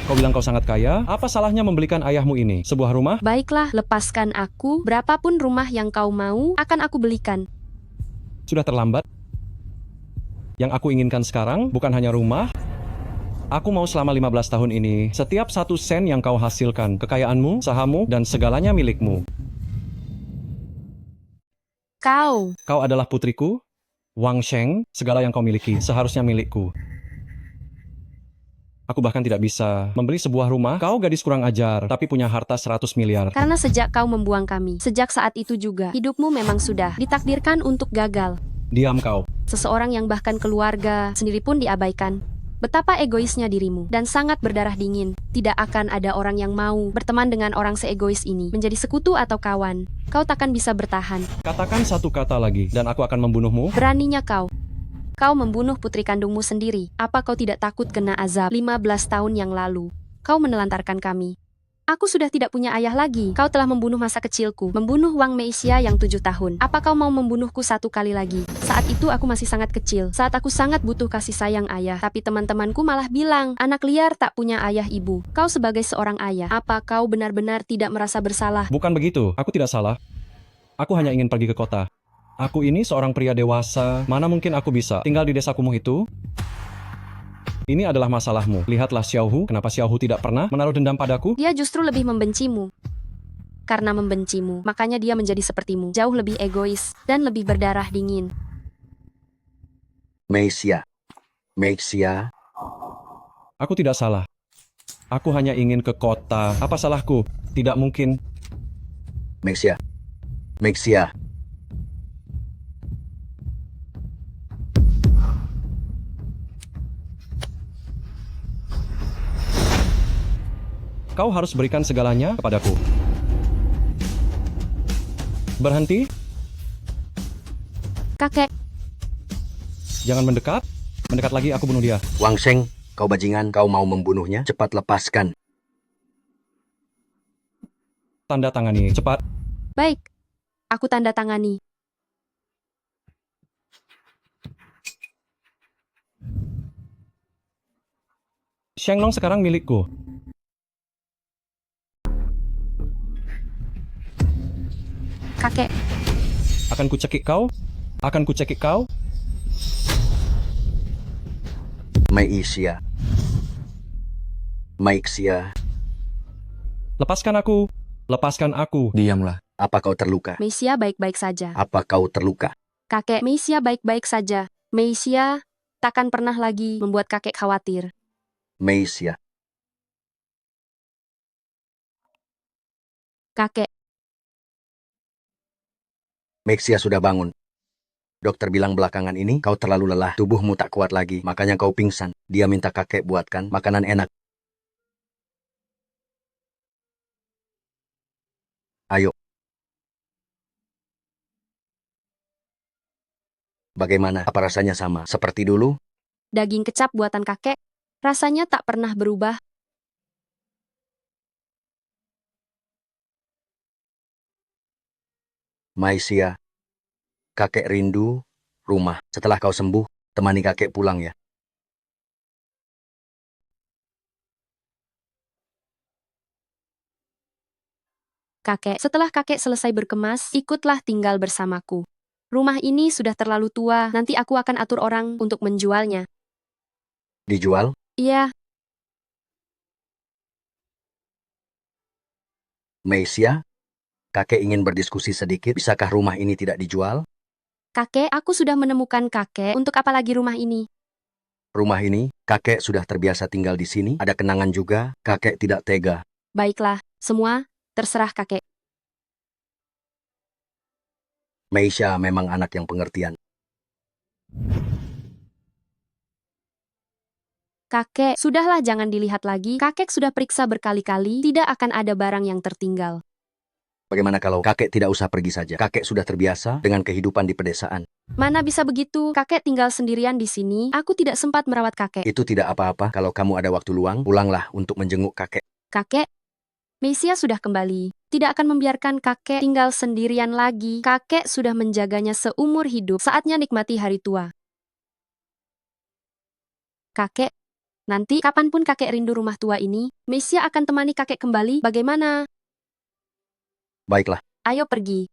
Kau bilang kau sangat kaya, apa salahnya membelikan ayahmu ini sebuah rumah? Baiklah, lepaskan aku. Berapapun rumah yang kau mau, akan aku belikan. Sudah terlambat. Yang aku inginkan sekarang bukan hanya rumah. Aku mau selama 15 tahun ini, setiap 1 sen yang kau hasilkan, kekayaanmu, sahammu, dan segalanya milikmu. Kau adalah putriku, Wang Sheng, segala yang kau miliki seharusnya milikku. Aku bahkan tidak bisa membeli sebuah rumah. Kau gadis kurang ajar, tapi punya harta 100 miliar. Karena sejak kau membuang kami, sejak saat itu juga, hidupmu memang sudah ditakdirkan untuk gagal. Diam kau. Seseorang yang bahkan keluarga sendiri pun diabaikan. Betapa egoisnya dirimu, dan sangat berdarah dingin. Tidak akan ada orang yang mau berteman dengan orang seegois ini, menjadi sekutu atau kawan. Kau takkan bisa bertahan. Katakan satu kata lagi, dan aku akan membunuhmu. Beraninya kau. Kau membunuh putri kandungmu sendiri. Apa kau tidak takut kena azab 15 tahun yang lalu? Kau menelantarkan kami. Aku sudah tidak punya ayah lagi. Kau telah membunuh masa kecilku, membunuh Wang Meisha yang 7 tahun. Apa kau mau membunuhku 1 kali lagi? Saat itu aku masih sangat kecil, saat aku sangat butuh kasih sayang ayah. Tapi teman-temanku malah bilang, anak liar tak punya ayah ibu. Kau sebagai seorang ayah, apa kau benar-benar tidak merasa bersalah? Bukan begitu, aku tidak salah. Aku hanya ingin pergi ke kota. Aku ini seorang pria dewasa, mana mungkin aku bisa tinggal di desa kumuh itu? Ini adalah masalahmu. Lihatlah Xiaohu, kenapa Xiaohu tidak pernah menaruh dendam padaku? Dia justru lebih membencimu. Karena membencimu, makanya dia menjadi sepertimu, jauh lebih egois, dan lebih berdarah dingin. Meisha. Aku tidak salah. Aku hanya ingin ke kota. Apa salahku? Tidak mungkin. Meisha. Kau harus berikan segalanya kepadaku. Berhenti. Kakek. Jangan mendekat. Mendekat lagi aku bunuh dia. Wang Sheng, kau bajingan, kau mau membunuhnya? Cepat lepaskan. Tanda tangani, cepat. Baik. Aku tanda tangani. Shenglong sekarang milikku. Kakek. Akan kucekik kau. Meisha. Lepaskan aku. Diamlah. Apa kau terluka? Meisha baik-baik saja. Apa kau terluka? Kakek, Meisha baik-baik saja. Meisha takkan pernah lagi membuat kakek khawatir. Meisha. Kakek. Meisha sudah bangun. Dokter bilang belakangan ini kau terlalu lelah, tubuhmu tak kuat lagi, makanya kau pingsan. Dia minta kakek buatkan makanan enak. Ayo. Bagaimana? Apa rasanya sama seperti dulu? Daging kecap buatan kakek, rasanya tak pernah berubah. Meisha, kakek rindu rumah. Setelah kau sembuh, temani kakek pulang ya. Kakek, setelah kakek selesai berkemas, ikutlah tinggal bersamaku. Rumah ini sudah terlalu tua, nanti aku akan atur orang untuk menjualnya. Dijual? Iya. Meisha, kakek ingin berdiskusi sedikit. Bisakah rumah ini tidak dijual? Kakek, aku sudah menemukan kakek. Untuk apa lagi rumah ini? Rumah ini, kakek sudah terbiasa tinggal di sini. Ada kenangan juga, kakek tidak tega. Baiklah, semua terserah kakek. Meisha memang anak yang pengertian. Kakek, sudahlah jangan dilihat lagi. Kakek sudah periksa berkali-kali, tidak akan ada barang yang tertinggal. Bagaimana kalau kakek tidak usah pergi saja? Kakek sudah terbiasa dengan kehidupan di pedesaan. Mana bisa begitu? Kakek tinggal sendirian di sini. Aku tidak sempat merawat kakek. Itu tidak apa-apa. Kalau kamu ada waktu luang, pulanglah untuk menjenguk kakek. Kakek, Mesia sudah kembali. Tidak akan membiarkan kakek tinggal sendirian lagi. Kakek sudah menjaganya seumur hidup. Saatnya nikmati hari tua. Kakek, nanti kapanpun kakek rindu rumah tua ini, Mesia akan temani kakek kembali. Bagaimana? Baiklah. Ayo pergi.